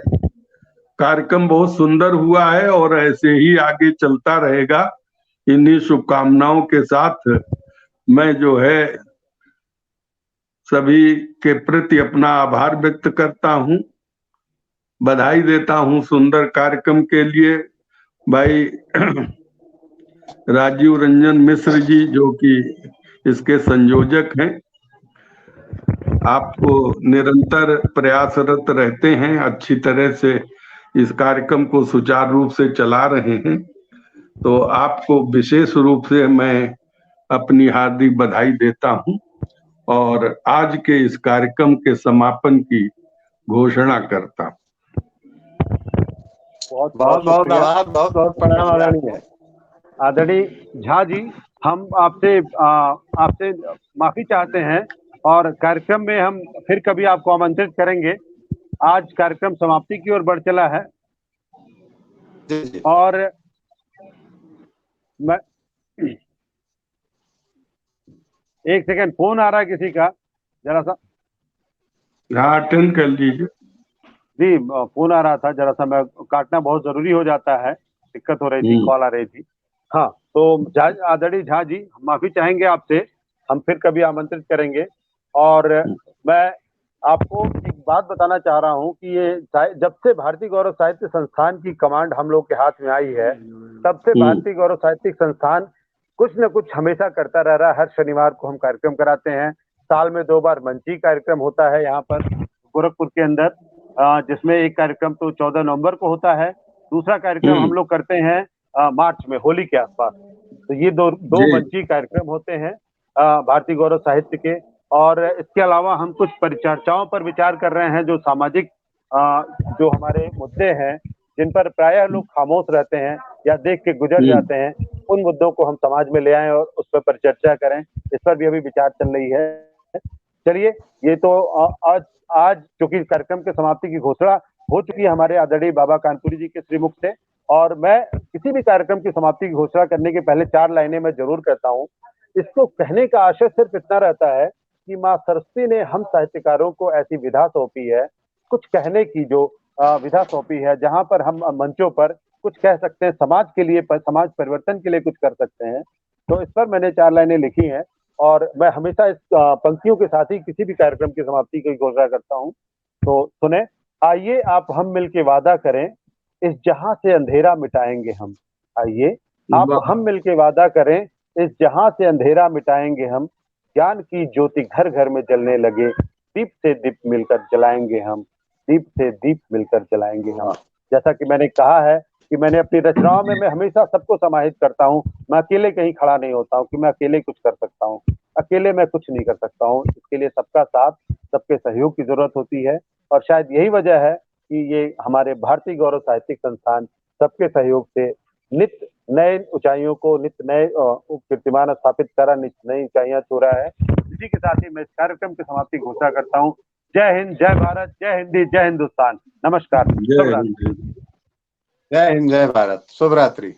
कार्यक्रम बहुत सुंदर हुआ है और ऐसे ही आगे चलता रहेगा। इन्हीं शुभकामनाओं के साथ मैं जो है सभी के प्रति अपना आभार व्यक्त करता हूं, बधाई देता हूं सुंदर कार्यक्रम के लिए। भाई राजीव रंजन मिश्र जी जो कि इसके संयोजक हैं, आपको निरंतर प्रयासरत रहते हैं, अच्छी तरह से इस कार्यक्रम को सुचारू रूप से चला रहे हैं, तो आपको विशेष रूप से मैं अपनी हार्दिक बधाई देता हूं और आज के इस कार्यक्रम के समापन की घोषणा करता हूं। बहुत बहुत आभार, बहुत बहुत प्रणाम आदरणीय। आदरणीय झा जी, हम आपसे माफी चाहते हैं और कार्यक्रम में हम फिर कभी आपको आमंत्रित करेंगे। आज कार्यक्रम समाप्ति की ओर बढ़ चला है और एक सेकंड, फोन आ रहा है किसी का, जरा सा। हाँ, अटेंड कर लीजिए। जी, फोन आ रहा था, जरा सा मैं काटना बहुत जरूरी हो जाता है, दिक्कत हो रही थी, कॉल आ रही थी। हाँ, तो आदरणीय झा जी, हम माफी चाहेंगे आपसे, हम फिर कभी आमंत्रित करेंगे। और मैं आपको एक बात बताना चाह रहा हूँ कि ये जब से भारतीय गौरव साहित्य संस्थान की कमांड हम लोग के हाथ में आई है, तब से भारतीय गौरव साहित्यिक संस्थान कुछ न कुछ हमेशा करता रह रहा है। हर शनिवार को हम कार्यक्रम कराते हैं, साल में 2 बार मंची कार्यक्रम होता है यहाँ पर गोरखपुर के अंदर, जिसमें एक कार्यक्रम तो 14 नवंबर को होता है, दूसरा कार्यक्रम हम लोग करते हैं मार्च में, होली के आसपास। तो ये दो मंची कार्यक्रम होते हैं भारतीय गौरव साहित्य के। और इसके अलावा हम कुछ परिचर्चाओं पर विचार कर रहे हैं, जो सामाजिक जो हमारे मुद्दे हैं, जिन पर प्रायः लोग खामोश रहते हैं या देख के गुजर जाते हैं, उन मुद्दों को हम समाज में ले आएं और उस पर परिचर्चा करें। इस पर भी अभी विचार चल रही है। चलिए, ये तो आज चूंकि कार्यक्रम के समाप्ति की घोषणा हो चुकी है हमारे आदरणीय बाबा कानपुरी जी के श्रीमुख से, और मैं किसी भी कार्यक्रम की समाप्ति की घोषणा करने के पहले 4 लाइनें मैं जरूर कहता हूँ। इसको कहने का आशय सिर्फ इतना रहता है कि माँ सरस्वती ने हम साहित्यकारों को ऐसी विधा सौंपी है, कुछ कहने की जो विधा सौंपी है, जहां पर हम मंचों पर कुछ कह सकते हैं, समाज के लिए, समाज परिवर्तन के लिए कुछ कर सकते हैं। तो इस पर मैंने 4 लाइनें लिखी हैं, और मैं हमेशा इस पंक्तियों के साथ ही किसी भी कार्यक्रम की समाप्ति की घोषणा करता हूँ। तो सुने, आइए आप हम मिलके वादा करें, इस जहां से अंधेरा मिटाएंगे हम। आइए आप हम मिलके वादा करें, इस जहां से अंधेरा मिटाएंगे हम, ज्ञान की ज्योति घर घर में जलने लगे, दीप से दीप मिलकर जलाएंगे हम, दीप से दीप मिलकर जलाएंगे हम। जैसा कि मैंने कहा है कि मैंने अपनी रचनाओं में मैं हमेशा सबको समाहित करता हूँ। मैं अकेले कहीं खड़ा नहीं होता हूँ कि मैं अकेले कुछ कर सकता हूँ, अकेले मैं कुछ नहीं कर सकता हूँ। इसके लिए सबका साथ, सबके सहयोग की जरूरत होती है। और शायद यही वजह है कि ये हमारे भारतीय गौरव साहित्यिक संस्थान सबके सहयोग से नित्य नए ऊंचाइयों को, नित्य नए कीर्तिमान स्थापित करा, नित्य नई ऊंचाइयां छू रहा है। इसी के साथ ही मैं इस कार्यक्रम की समाप्ति घोषणा करता हूँ। जय हिंद, जय भारत, जय हिंदी, जय हिंदुस्तान। नमस्कार, शुभ रात्रि। जय हिंद, जय भारत, शुभ रात्रि।